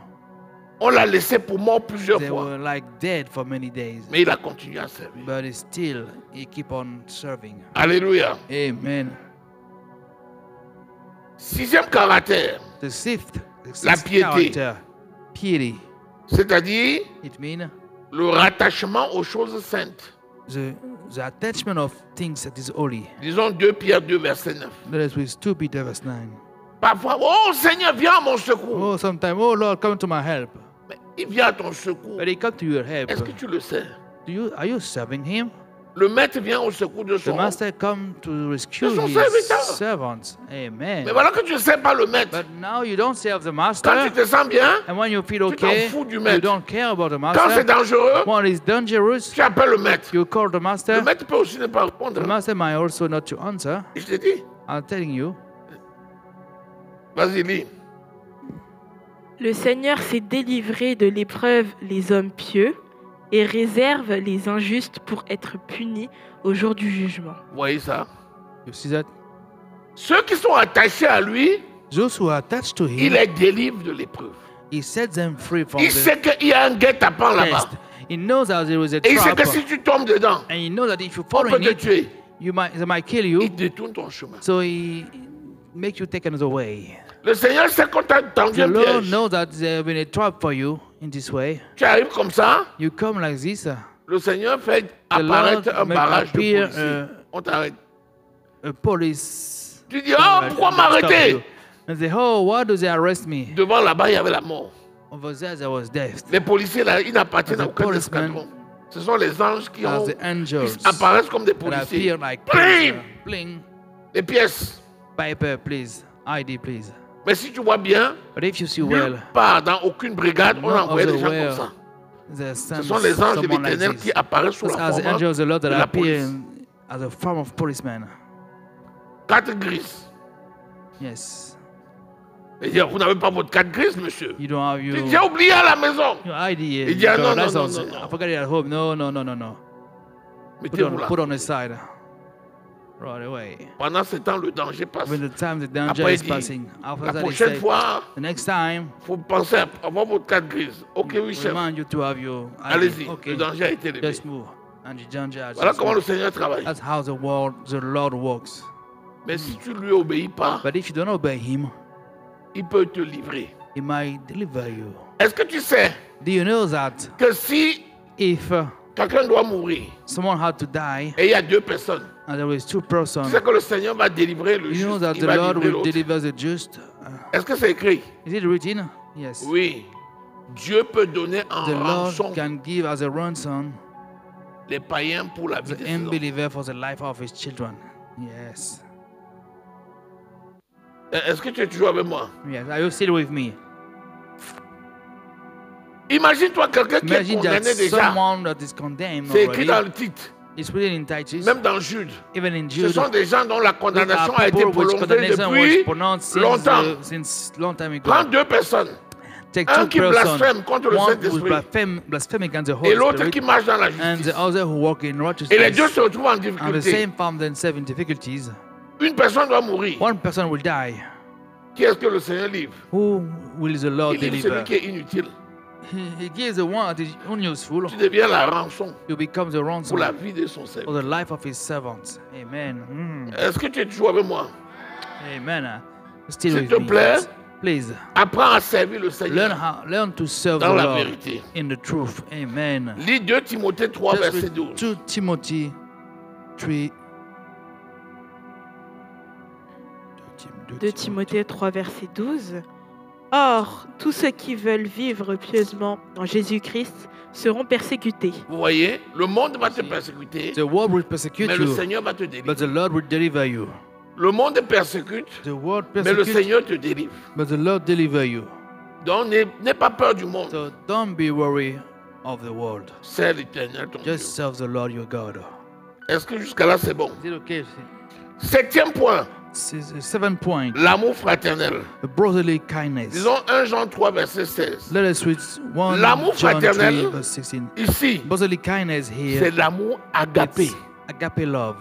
On l'a laissé pour mort plusieurs They fois. were like dead for many days. Mais il a continué à servir. But still, he keep on serving. Alléluia. Amen. Sixième caractère, The sixth La piété. character, piety. c'est-à-dire It means le rattachement aux choses saintes. the attachment of things that is holy. Disons 2 Pierre 2, verset 9. Let us read 2 Peter verse 9. Parfois, oh Seigneur, viens à mon secours. Oh, sometimes, oh Lord, come to my help. Mais il vient à ton secours. But he come to your help. Est-ce que tu le sais? Are you serving him? Le maître vient au secours de The son. master come to rescue De son his serviteur. servants. Amen. Mais voilà que tu ne sais pas le maître. But now you don't serve the Quand master. tu te sens bien, And when you feel tu t'en okay, fous du you maître. don't care about the Quand c'est master. dangereux, When it's dangerous, tu appelles le maître. you call the Le master. maître peut aussi ne pas répondre. The master might also not to answer. Je te dis, I'm telling you. vas-y, lis. Le Seigneur s'est délivré de l'épreuve les hommes pieux et réserve les injustes pour être punis au jour du jugement. Vous voyez ça? You see that? Ceux qui sont attachés à lui, Those who are attached to il him, les délivre de l'épreuve. he sets them free from Il the sait qu'il y a un guet-apens là-bas. test. He knows that there is a Et il sait trap. que si tu tombes dedans, And he knows that if you on fall peut in te it, tuer. they might kill you. Il détourne ton chemin. So he make you take another way. Le Seigneur sait qu'on t'a tendu The un Lord piège. knows that there has been a trap for you in this way. Tu arrives comme ça, You come like this, le Seigneur fait apparaître Lord un make barrage de appear, policiers. On t'arrête. a police. Tu dis, oh, pourquoi stop m'arrêter? you. And say, oh, why do they arrest me? Devant là-bas, il y avait la mort. Over there was death. Les policiers, là, ils n'appartiennent à The aucun policemen escadron. Ce sont les anges qui As ont, the angels qui apparaissent comme des that policiers. appear like Bling! bling, Les pièces. paper, please, ID, please. Mais si tu vois bien, But if you see nulle well, part dans aucune brigade, on Not envoyait des gens everywhere. comme ça. Ce sont les anges de l'Éternel qui apparaissent sous la As the forme angels of the Lord de that la appear police. as a form of policeman. 4 grises. Yes. Il dit, vous n'avez pas votre 4 grises, monsieur. You don't have Il dit, j'ai oublié à la maison. your ID. Il dit, ah, non, non, non, license. non, non. I forgot it at home. No. Put Mettez-vous là. on the side. Right away. Pendant ce temps, le danger passe. When the time the danger Après, is il dit, passing. After la that, he prochaine said, fois, the next time, il faut penser à avoir votre 4 grises. Ok, oui, chef. remind you to have your ID. Allez-y, Okay. le danger a été levé. Just move. And the danger has Voilà just comment le moved. Seigneur travaille. That's how the Lord works. Mais si tu ne lui obéis pas, But if you don't obey him, il peut te livrer. he might deliver you. Est-ce que tu sais Do you know that que si if quelqu'un doit mourir someone had to die et il y a 2 personnes, and there was 2 tu persons, sais que le Seigneur va délivrer le you know juste, that il the va Lord livrer will l'autre. deliver the just? Est-ce que c'est écrit? Is it written? Yes. Oui. Dieu peut donner en The rançon Lord can give as a ransom les païens pour la vie the de ses enfants. unbeliever for the life of his children. Yes. Est-ce que tu es toujours avec moi? Yes. Are you still with me? Imagine-toi quelqu'un qui est Imagine that condamné déjà. someone that is condemned C'est écrit dans already. le titre. It's written in Titus. Même dans Jude. Even in Ce Jude. sont des gens dont la These condamnation are a été people which prolongée condemnation was depuis pronounced longtemps. since long time ago. Prends 2 personnes. Take Un 2 qui persons. blasphème contre le One who Saint-Esprit blaspheme against the et Holy l'autre qui Spirit, marche dans la and the justice. other who walk in Et les righteousness. deux se retrouvent en And the difficulté. same found themselves in difficulties. Une personne doit mourir. One person will die. Qui est-ce que le Seigneur livre? Who will the Lord Il livre deliver? celui qui est inutile. He gives the one that is unuseful. Tu deviens la rançon You become the ransom pour la vie de son for serviteur. the life of his servants. Amen. Est-ce que tu es toujours avec moi? Amen. Still S'il with te me. plaît, Please apprends à servir le Seigneur learn to serve dans the la Lord vérité. in the truth. Amen. Lis 2 Timothée 3, Just verset read 12. 2 Timothy 3. 2 Timothée 3, verset 12. Or, tous ceux qui veulent vivre pieusement en Jésus-Christ seront persécutés. Vous voyez, le monde va te persécuter, The world will persecute mais le you, Seigneur va te but délivrer. the Lord will deliver you. Le monde te persécute, The world mais le persecute, Seigneur te délivre. but the Lord deliver you. Donc, n'aie pas peur du monde. So don't be worried of the world. C'est l'Éternel, ton Dieu. Just serve the Lord your God. Est-ce que jusqu'à là, c'est bon? Is it okay? 7e point, 7 point. l'amour fraternel. The brotherly kindness. Disons 1 Jean 3, verset 16. Let us read 1 L'amour John 3, fraternel, verse 16. ici, Brotherly kindness here. c'est l'amour agapé, It's agape love.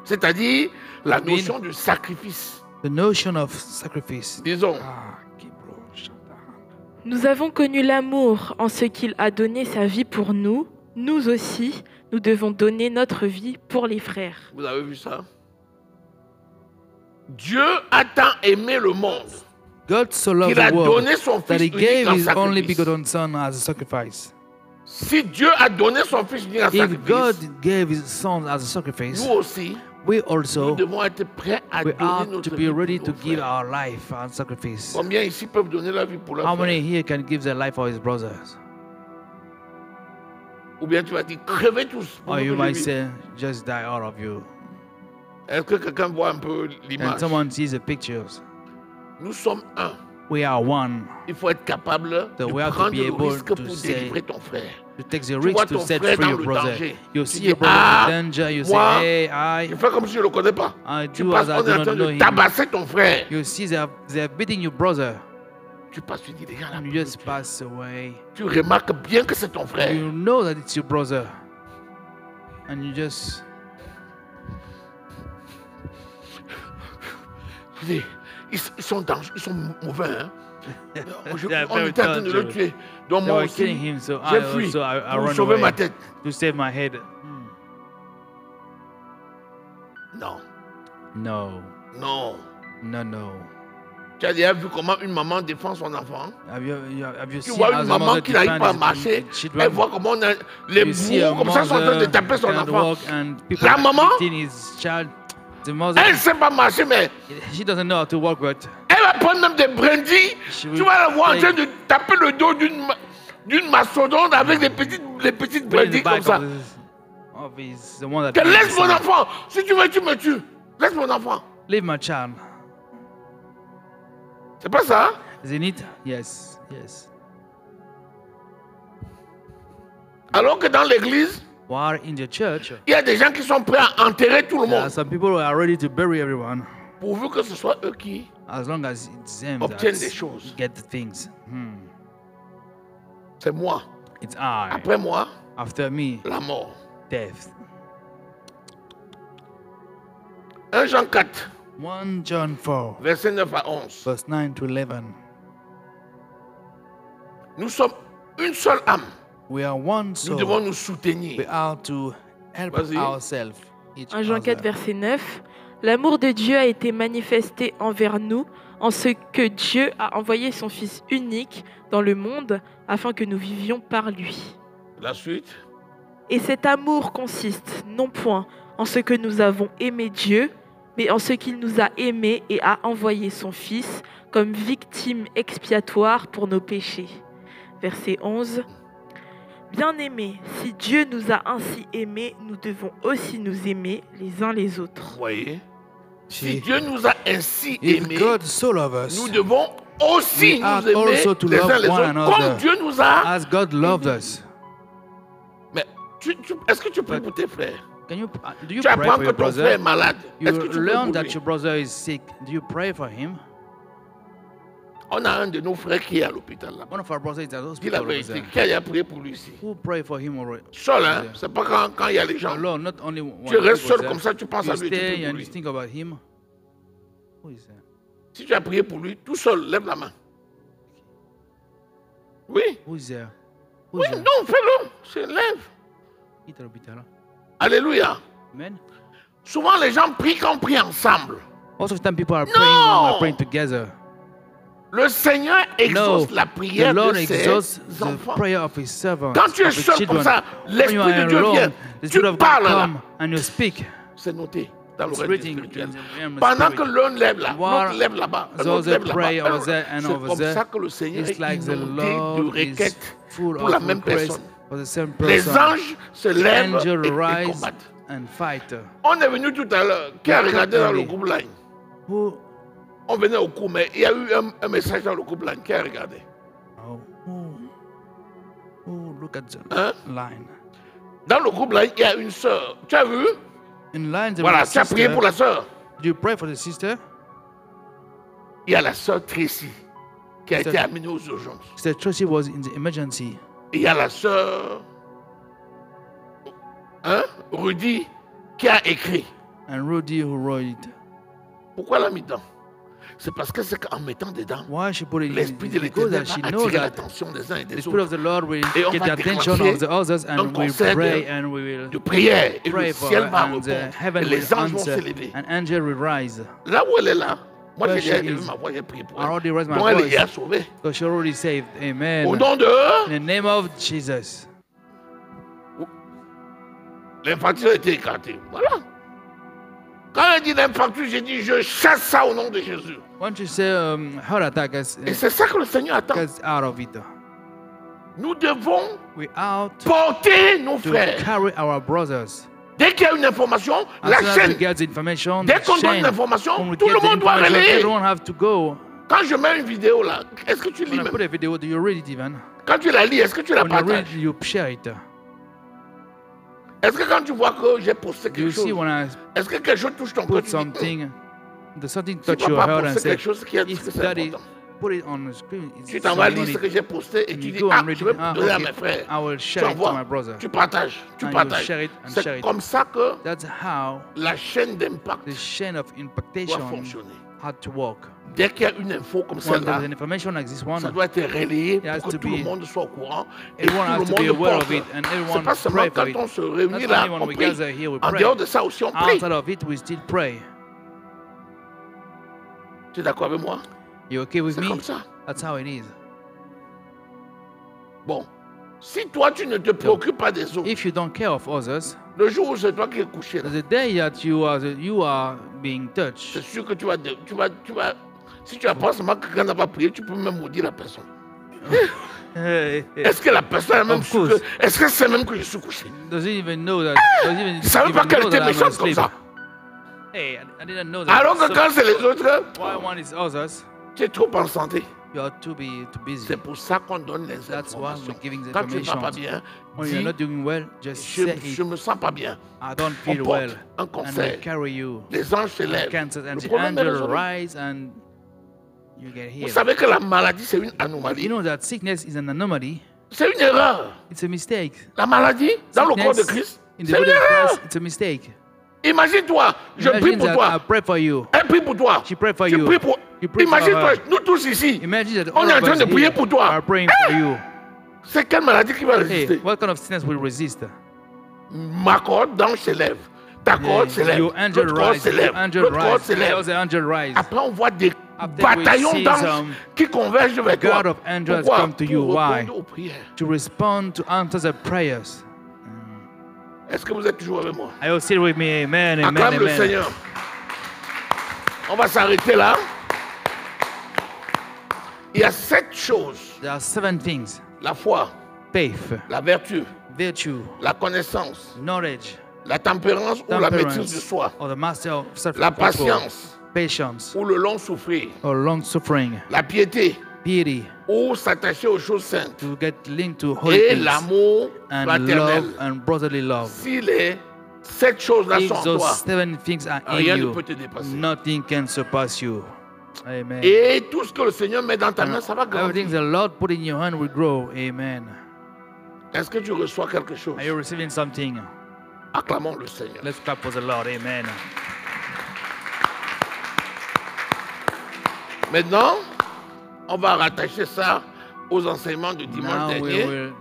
c'est-à-dire la That means- notion de sacrifice. The notion of sacrifice. Disons, Nous avons connu l'amour en ce qu'il a donné sa vie pour nous. Nous aussi, nous devons donner notre vie pour les frères. vous avez vu ça? Dieu a tant aimé le monde God so loved qu'il a the world donné son that Fils he unique gave en his only sacrifice. begotten Son as a sacrifice. Si Dieu a donné son Fils unique en If God sacrifice, gave his Son as a sacrifice, nous aussi, we nous also devons être prêts à we donner are notre to vie be pour ready nos to give frères. our life as sacrifice. Combien ici peuvent donner la vie pour leur How frère? many here can give their life for his brothers? Ou bien tu vas dire, crevez tous. pour Or que you je might vive. say, just die all of you. Est-ce que quelqu'un voit un peu And l'image? someone sees the pictures. Nous sommes un. We are one. Il faut être capable de we have to prendre be le able risque to pour say- délivrer ton frère. You take the Tu risk vois to ton set frère free dans your le brother. danger. You Tu see dis, your brother ah, in danger. You moi, say, hey, Tu fais comme si je ne le connais pas. I Tu do passes, as I on est en do train not know de him. tabasser ton frère. You see they're beating your brother. Tu passes, tu dis, les gars, là, And you just pass away. tu remarques bien que c'est ton frère. You know that it's your brother. And you just, Tu dis, ils sont mauvais. Hein? They are On very était en train de le dangerous. tuer. Donc they moi were aussi, killing him, so j'ai I fui also I pour run sauver ma away tête. to save my head. Non, No, non. no, no. Tu as déjà vu comment une maman défend son enfant? Have you Tu seen vois as une a maman mother qui n'arrive pas à defend marcher, his children? elle voit comment on a les You see a bourreaux comme ça sont en train de mother taper son can't enfant. walk and people La maman, beating his child. The mother, elle ne sait pas marcher, mais she doesn't know how to walk, but elle va prendre même des brindilles. She Tu will vas la voir en train take- de taper le dos d'une mastodonte avec les petites put in brindilles the comme back ça. of his the one that Que laisse mon son. enfant. Si tu veux, tu me tues. Laisse mon enfant. Leave my child. C'est pas ça? Hein? Isn't it? Yes, yes. Alors que dans l'église, While in the church, il y a des gens qui sont prêts à enterrer tout le there are monde. some people who are ready to bury everyone Pourvu que ce soit eux qui as long as it's them obtiennent des that choses. get the things. C'est moi. It's I. Après moi, After me, la mort. death. 1 Jean 4, 1 John 4, verset 9 à 11. verse 9 to 11. Nous sommes une seule âme. We are one Nous soul. devons nous We soutenir. are to help Vas-y. ourselves. Each 1 Jean 4, other. verset 9. L'amour de Dieu a été manifesté envers nous en ce que Dieu a envoyé son Fils unique dans le monde afin que nous vivions par lui. La suite. Et cet amour consiste non point en ce que nous avons aimé Dieu, mais en ce qu'il nous a aimés et a envoyé son Fils comme victime expiatoire pour nos péchés. Verset 11. Bien-aimés, si Dieu nous a ainsi aimés, nous devons aussi nous aimer les uns les autres. Vous voyez? Si See, Dieu nous a ainsi if aimés, God so loved us, nous devons aussi we ought nous aimer also to les love uns les one autres, another. comme Dieu nous a. as God loved us. Mais est-ce que tu pries pour tes frères? Can you do you Tu pray apprends for que your ton frère est brother? malade. You Est-ce que tu pries learn pour that lui? your brother is sick. Do you pray for him? On a un de nos frères qui est à l'hôpital là-bas. One of our brothers is at Dis hospital la over vérité. there. Qui a prié pour lui ici? Who pray for him already? Seul, hein? C'est pas quand il y a les gens. Alone, not only one. Tu restes people seul there. comme ça, tu penses à You lui et tu pries stay pour and lui. you think about him. Who is that? Si tu as prié pour lui, tout seul, lève la main. Oui. Who is there? Who Oui, is there? non, fais-le. C'est lève. Qui est à l'hôpital? Alléluia. Amen. Souvent, les gens prient quand on prie ensemble. Most of the time, people are praying when No! we're praying together. Le Seigneur No, exauce la the prière Lord de exauces ses the enfants. prayer of His servants. Quand tu es of His seul comme children. ça, When you l'Esprit de are Dieu vient. alone, the Tu Spirit of God parles là. come and you speak. C'est noté dans It's l'oreille written spirituelle. in the realm of Pendant spirit. que l'un lève là, While l'autre lève là-bas, those l'autre lève that pray là-bas. over there and C'est over comme there, ça que le Seigneur it's est like the inondé de Lord is requêtes full pour la of même requests personne. for the same Les person. anges se lèvent Angel et rise combattent. and fight. On est venu tout à l'heure, qui a regardé dans le groupe Line. Who, On venait au cours, mais il y a eu un message dans le groupe Line. Qui a regardé? oh, who look at the Hein? line? Dans le groupe Line, il y a une sœur. Tu as vu? In line, there Voilà, was tu a as prié sister. pour la sœur. Do you pray for the sister? Il y a la sœur Tracy qui a C'est- été amenée aux urgences. Sister Tracy was in the emergency. Il y a la sœur Rudy qui a écrit. And Rudy who wrote it. Pourquoi elle a mis dedans? C'est parce que c'est qu'en mettant dedans, Why she put it in? l'Esprit de Because l'Éternel that she va knows attirer that l'attention des uns et the des Spirit of autres the Lord will Et on get va the attention déclencher of the others un and we concert pray and we will de prière. Et pray le for ciel her va and répondre. heaven Et will les anges vont answer s'élever. and angel will rise. Là où elle est là, moi Where j'ai déjà she élevé is, ma voix, j'ai prié pour I already raised elle. my Donc elle est voice. déjà sauvée. Because she already saved. Amen. Au nom de In the name of Jesus. l'infarctus a été écarté. Voilà. Quand elle dit l'infarctus, j'ai dit je chasse ça au nom de Jésus. Once you say heart attack, Et c'est ça que le Seigneur attend. gets out of it. Nous devons We out porter nos to frères. carry our brothers. Dès qu'il y a une information, As la soon as we chaîne. get the information, Dès the qu'on donne chain. l'information, When we tout get le the monde doit information, relayer. everyone have to go. Quand je mets une vidéo là, est-ce que tu lis When I même? put a video, do you read it even? Quand tu la lis, est-ce que tu la When you read, partages? you share it. Est-ce que quand tu vois que j'ai posté Do you quelque see chose, when I est-ce que quelque chose touche ton cœur? put Tu dis, something, the something tu touch ne your vas pas heart and poster say, quelque chose qui est if que c'est that is, important. put it on the screen. Tu It's t'en vas something lire on ce que it. j'ai posté et And tu you dis, go ah, and read je vais it. Ah, donner à okay. mes frères. I will Tu share it to envoies, my brother. tu partages, tu And you partages. share it and share C'est it. comme ça que That's how la chaîne d'impact the chain of doit impactation fonctionner. had to work. Dès qu'il y a une info comme When celle-là, there's an information like this one, ça doit être relayé It has pour que to tout le be- monde soit au courant et everyone has tout to be le monde aware porte. of it and C'est everyone pas seulement pray for quand it. on se réunit Not là, only when on we prie. gather here, we En pray. dehors de ça aussi, on prie. Outside of it, we still pray. Tu es d'accord avec moi? You okay with C'est me? comme ça. That's how it is. Bon, si toi tu ne te préoccupes pas des autres, If you don't care of others, le jour où c'est toi qui es couché là, the day that you are being c'est touched, sûr que tu vas, si tu apprends seulement que quelqu'un n'a pas prié, tu peux même maudire la personne. Est-ce que la personne a même Of su course. que, est-ce que c'est même que je suis couché? doesn't even know that. Doesn't even, Je savais pas even qu'elle know était that I'm méchante comme asleep. ça. Hey, I didn't know that. Alors que So quand c'est les autres, why one is others? tu es trop en santé. You are too busy. C'est pour ça qu'on donne les That's why informations. we're giving the Quand tu ne vas pas information. bien, When you're dis, not doing well, just say je it. me sens pas bien. I don't On feel porte well. un And we conseil. carry you. Les anges se lèvent. Cancel, and Le the problème est angel résolu. rise and you get Vous healed. savez que la maladie, c'est une anomalie. You know that sickness is an anomaly. C'est une erreur. It's a mistake. La maladie, dans le corps de Sickness Christ, in the c'est une body of erreur. Christ, it's a mistake. Imagine-toi, je prie Imagine pour that I toi. pray for you. Elle prie pour toi. She pray for Je you. prie pour... You pray for Imagine-toi, her. nous tous ici, Imagine that on all est en of train us de prier here pour toi. are praying for you. C'est quelle maladie qui va Hey, résister? what kind of sickness will resist? Ma corde d'ange s'élève. Ta corde s'élève. Your angel L'autre corde rise. s'élève. Your angel L'autre corde rise. s'élève. The angel rise. Après, on voit des After we bataillons see d'anges some qui convergent vers toi. God of angels Pourquoi? come to you. Pour Why? répondre aux prières. To respond to answer the prayers. Est-ce que vous êtes toujours avec moi? Are you still with me? Amen, amen, Acclame le amen. Seigneur. On va s'arrêter là. Il y a 7 choses. There are 7 things. La foi, Faith, la vertu, virtue, la connaissance, knowledge, la tempérance ou la maîtrise de soi, or the master of la self-control, patience patience, ou le long souffrir, or long suffering, la piété piety, ou s'attacher aux choses saintes to get linked to holy et things, l'amour and fraternel. love and brotherly love. Si les 7 choses-là If sont en those toi, 7 things are in rien ne you, peut te dépasser. nothing can surpass you. Amen. Et tout ce que le Seigneur met dans ta main, ça va Everything grandir. the Lord put in your hand will grow. Amen. Est-ce que tu reçois quelque chose? Are you receiving something? Acclamons le Seigneur. Let's clap for the Lord. Amen. Maintenant, on va rattacher ça aux enseignements du dimanche Now we dernier.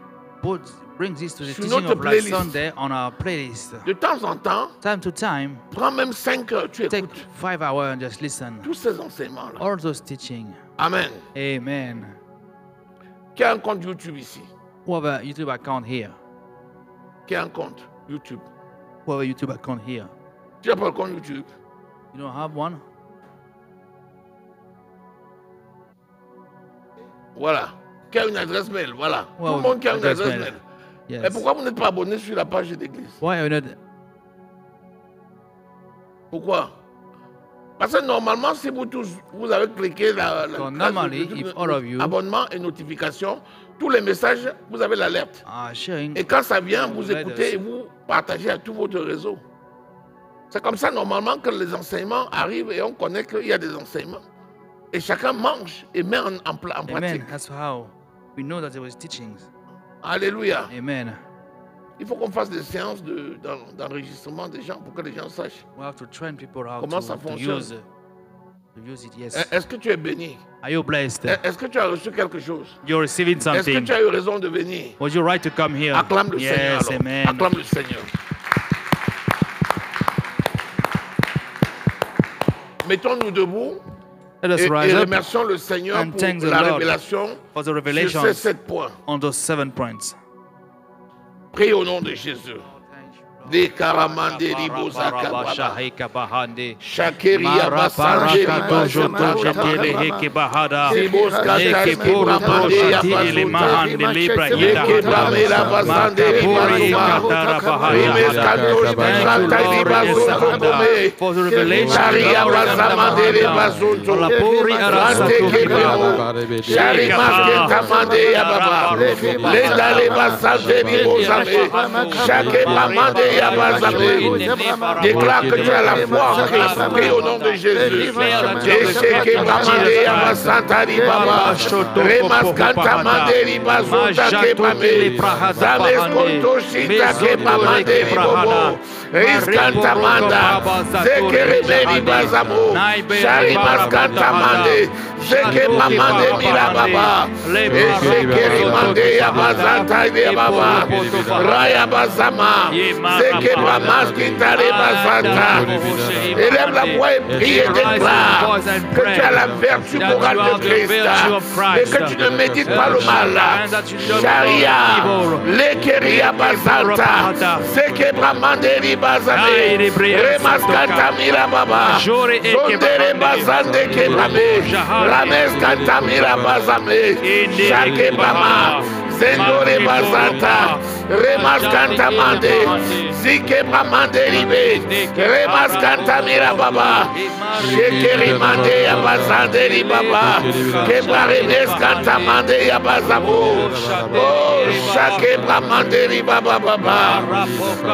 will bring this to the Sur teaching notre of last playlist. Sunday on our playlist. De temps en temps, Time to time, prends même 5 heures, tu take écoutes 5 hours and just listen. tous ces enseignements-là. All those teaching. Amen. Amen. Qui a un compte YouTube ici? Who have a YouTube account here? Qui a un compte YouTube? Who have a YouTube account here? Tu n'as pas le compte YouTube? You don't have one? Voilà. Qui a une adresse mail? Voilà. Tout Ouais, le monde qui a une adresse adresse mail. mail. Yes. Mais pourquoi vous n'êtes pas abonné sur la page d'église? Why are you not? Pourquoi? Parce que normalement, si vous tous, vous avez cliqué la So case normally, de- if all of you abonnement et notification, tous les messages, vous avez l'alerte. Sharing. Et quand ça vient, vous Let écoutez us. et vous partagez à tout votre réseau. C'est comme ça normalement que les enseignements arrivent et on connaît qu'il y a des enseignements. Et chacun mange et met en pratique. Amen. That's how we know that there was teachings. Alléluia. Amen. Il faut qu'on fasse des séances d'enregistrement des gens pour que les gens sachent. We have to train people how Comment ça to fonctionne? use it. Yes. Est-ce que tu es béni? Are you blessed? Est-ce que tu as reçu quelque chose? You're receiving Est-ce que something. tu as eu raison de venir? Was you right to come here? Acclame le Seigneur. Yes, alors. amen. Acclame le Seigneur. Mettons-nous debout Let us et rise up remercions le Seigneur and pour thank the la Lord révélation for the sur revelations ces 7 points. on those 7 points. Prie au nom de Jésus. De karamande ribozakaba. Shakeria basande For the déclare que tu as la foi en Christ. Prie au nom de Jésus. Riskantamanda, Zekereberi Bazamo, Sharimaskantamande, Zekemamande Mirababa, Ezekerimande Yabazanta Yababa, Raya Bazama, Zekemamaskitare Bazanta. Élève la voix et prie et déclare que tu as la vertu morale de Christ et que tu ne médites pas le mal. Sharia, Lekeria Bazanta, Zekemamande Bazame, Remaskanta Mirababa, Sondere Bazande Kebame, Rames Kantamira Bazame, Shake Bama, Zendore Bazanta, Remas Cantamande, Zike Bramande Libe, Remas Cantamira Baba, Shekeri Mande Yabazande Libaba, Kebraremes Cantamande Yabazabo, oh, Shake Bramande Libaba Baba.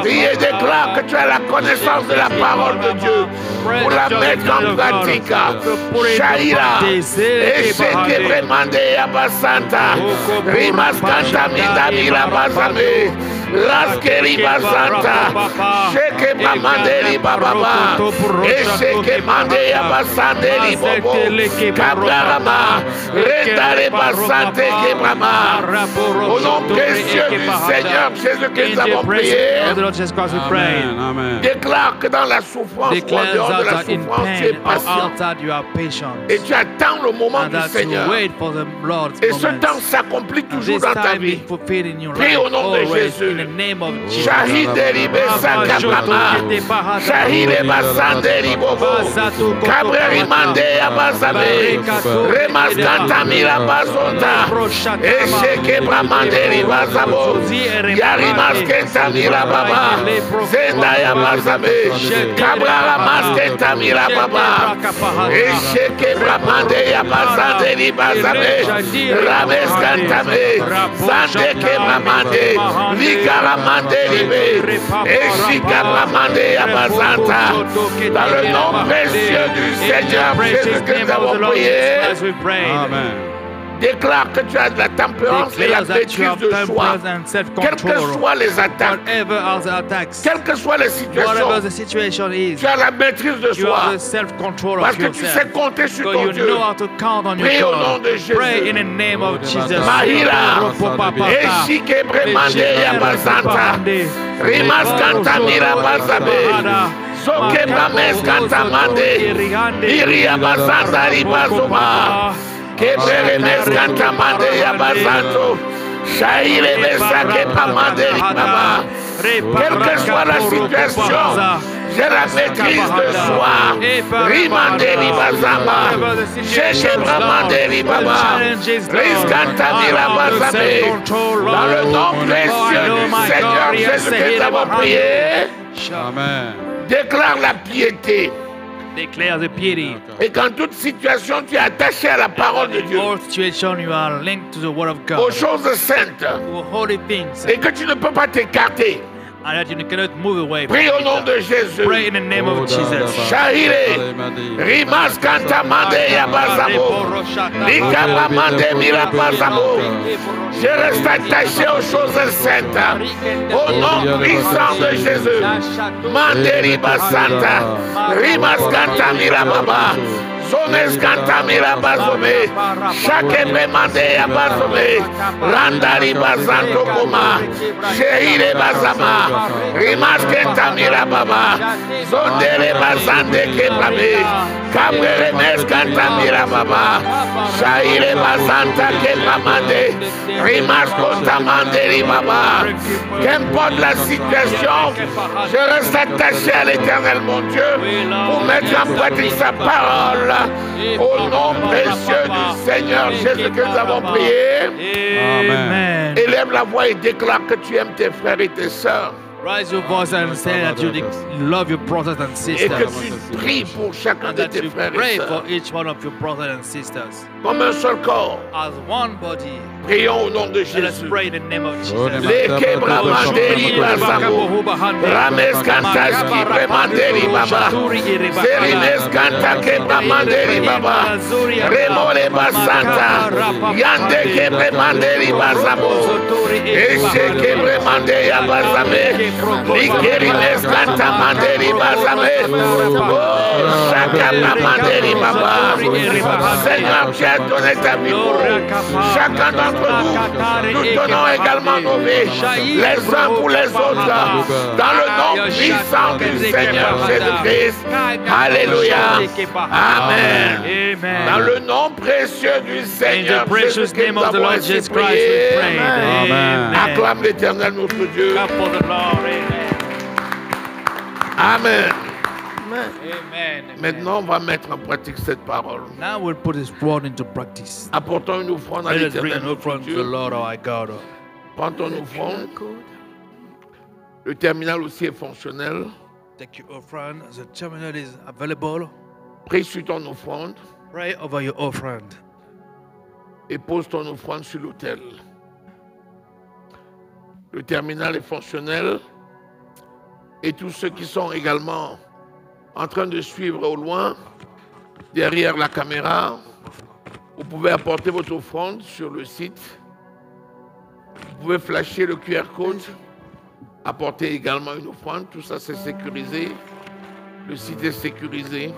Et déclare que tu as la connaissance de la parole de Dieu pour la mettre en pratique. Shaira, et Sheke Bremande Yabasanta, Rimas Cantamida Milabazame, Raskeri Bazanta, Sheke Bramande Libaba, et Sheke Mande Yabasande Libobo, Kabrama, Rendale Basante Kebrama, au nom précieux du Seigneur Jésus-Christ, nous avons prié. Amen. Déclare que dans la souffrance ou en dehors de la souffrance, tu es patient. Et tu attends le moment du Seigneur. Et ce temps s'accomplit toujours dans ta vie. Prie au nom de Jésus. Shahid Elibe Sakabama. Shahid Ebasande Libobo. Kabreri Mande Abazame. Remas Kantamira Bazonta. Esheke Bramande Libazabo. Yarimas Kentamira Baba. Zendaya Bazame. Kabrara Maskentamira Baba. Esheke Bramande Abazande Libazame. Rames Kantame. Zandeke Bramande. Vigaramande Libe. Eshika Bramande Abazanta. Dans le nom précieux du Seigneur Jésus que nous avons prié. Amen. Déclare que tu as de la tempérance et la maîtrise de soi. Quelles que soient les attaques, quelles que soient les situations, tu as la maîtrise de soi. Parce que tu sais compter sur ton Dieu. Prie au nom de Jésus. Mahira, Eshike Bremande Yabazanta, Rimas Kantamira Bazabe, Soke Brames Kantamande, Iria Bazanta Ribazoma. Keberemes Kantamande Yabazanto, Shaire Besake Pamande Baba. Quelle que soit la situation, j'ai la maîtrise de soi. Rimande Ribazama, Cheche Bramande Ribaba, Riskantamira Bazame. Dans le nom précieux du Seigneur Jésus que nous avons prié. Amen. Déclare la piété. Declare the piety. Et qu'en toute situation, tu es attaché à la parole de Dieu, In all situation, you are linked to the word of God. aux choses saintes, To holy things. et que tu ne peux pas t'écarter. And that you cannot move away from Prie au it. nom de Jésus. Pray in the name of Jesus. Shahire, Rimas Kantamande Yabazabo, Likabamande Mirabazabo. Je reste attaché aux choses saintes. Au nom puissant de Jésus. Manderi Basanta, Rimas Kantamira Baba. Zones Kantamira Bazome, Shake Bremande Yabazome, Randari Bazanto Koma, Sheire Bazama, Rimas Kantamira Baba, Zondere Bazande Kebrabe, Kabrere Mes Kantamira Baba, Shaire Bazanta Kebramande, Rimas Kontamande Baba. Qu'importe la situation, je reste attaché à l'Éternel mon Dieu pour mettre en pratique sa parole. Au nom précieux du Seigneur Jésus que nous avons prié. Amen. Élève la voix et déclare que tu aimes tes frères et tes sœurs. Raise your voice and say that you love your brothers and Et que sisters. tu pries pour chacun And de that tes you frères et pray sœurs. for each one of your brothers and sisters. Comme un seul corps, As one body. prions au nom de Let us Jésus. pray in the name of Jesus. Leke Bramanderi Bazamo, Rames Kantaski Bremanderi Baba, Zerines Kantake Bramanderi Baba, Remole Basanta, Yandeke Bremanderi Bazamo, Esheke Bremanderi Bazame, Likerines Kantamanderi Bazame, oh, Shaka Bramanderi Baba. Seigneur, tu as donné ta vie pour nous. Chacun d'entre nous, nous donnons également nos vies, les uns pour les autres, dans le nom puissant du Seigneur Jésus-Christ. Alléluia. Amen. Amen. Dans le nom précieux du In Seigneur the precious Jésus-Christ, name nous of the avons Lord ainsi Jesus Christ, prié. we pray. Amen. Acclame l'Éternel notre Dieu. Clap for the Lord. Amen. Amen. Amen. Maintenant, on va mettre en pratique cette parole. Now we'll put His word into practice. Apportons une offrande à Let us bring l'Éternel an notre offering to the Dieu. Lord our God. Prends ton offrande. Le terminal aussi est fonctionnel. Take your offering. The terminal is available. Prie sur ton offrande. Pray over your offering. Et pose ton offrande sur l'autel. Le terminal est fonctionnel. Et tous ceux qui sont également en train de suivre au loin, derrière la caméra, vous pouvez apporter votre offrande sur le site. Vous pouvez flasher le QR code, apporter également une offrande. Tout ça, c'est sécurisé. Le site est sécurisé.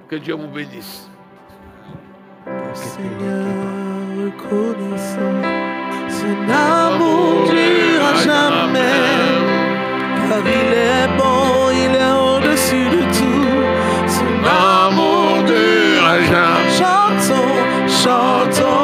Que Dieu vous bénisse. Seigneur, reconnaissant, son amour durera jamais, car il est bon, il est au-dessus de tout. Son amour durera jamais. Chantons, chantons.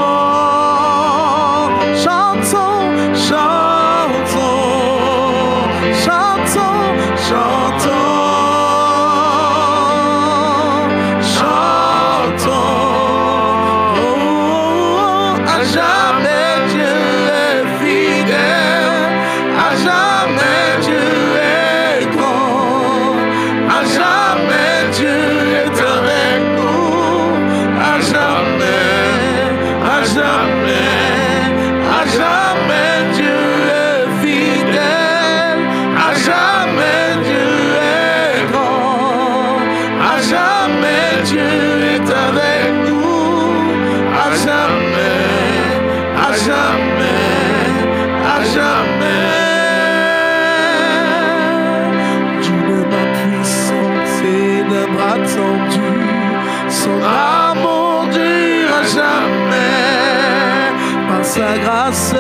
Sa grâce,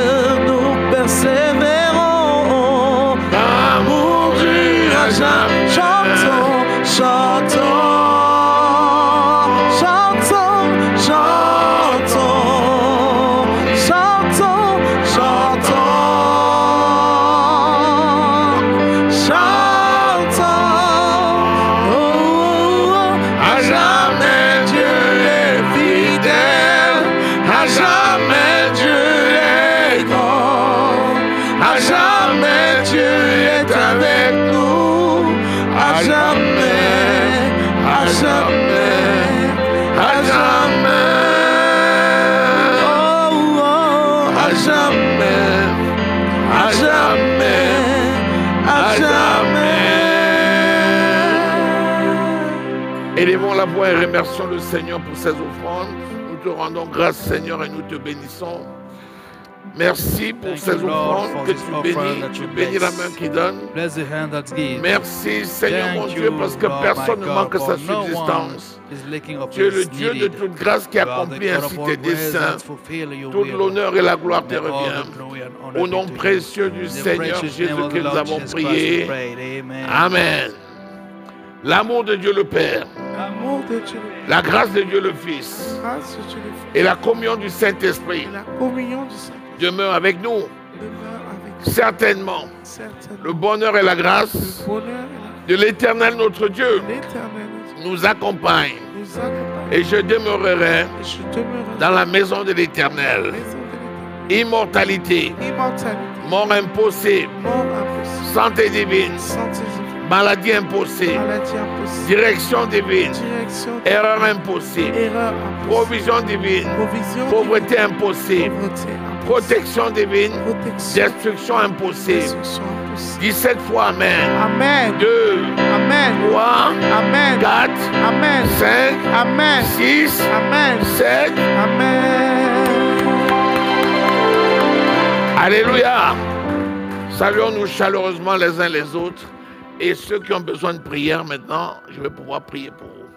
nous persévérons. L'amour durera jamais. Chantons, chantons, chantons, chantons, chantons, chantons, chantons. Oh, à jamais Dieu est fidèle. À jamais Dieu. À jamais Dieu est avec nous, à jamais, à jamais, à jamais, oh, oh, à jamais, à jamais, à jamais. Élevons la voix et remercions le Seigneur pour ses offrandes. Nous te rendons grâce, Seigneur, et nous te bénissons. Merci pour ces offrandes que tu bénis la main qui donne. Merci Seigneur mon Dieu parce que personne ne manque sa subsistance. Tu es le Dieu de toute grâce qui accomplit ainsi tes desseins. Toute l'honneur et la gloire te revient. Au nom précieux du Seigneur Jésus que nous avons prié. Amen. L'amour de Dieu le Père, la grâce de Dieu le Fils et la communion du Saint-Esprit demeure avec nous. Certainement, le bonheur et la grâce de l'Éternel notre Dieu nous accompagnent. Et je demeurerai dans la maison de l'Éternel. Immortalité, mort impossible, santé divine, maladie impossible, direction divine, erreur impossible, provision divine, pauvreté impossible, protection divine, destruction impossible. 17 fois Amen. Amen. 2, Amen. 3, Amen. 4, Amen. 5, Amen. 6, Amen. 7. Amen. Alléluia. Saluons-nous chaleureusement les uns les autres. Et ceux qui ont besoin de prière maintenant, je vais pouvoir prier pour vous.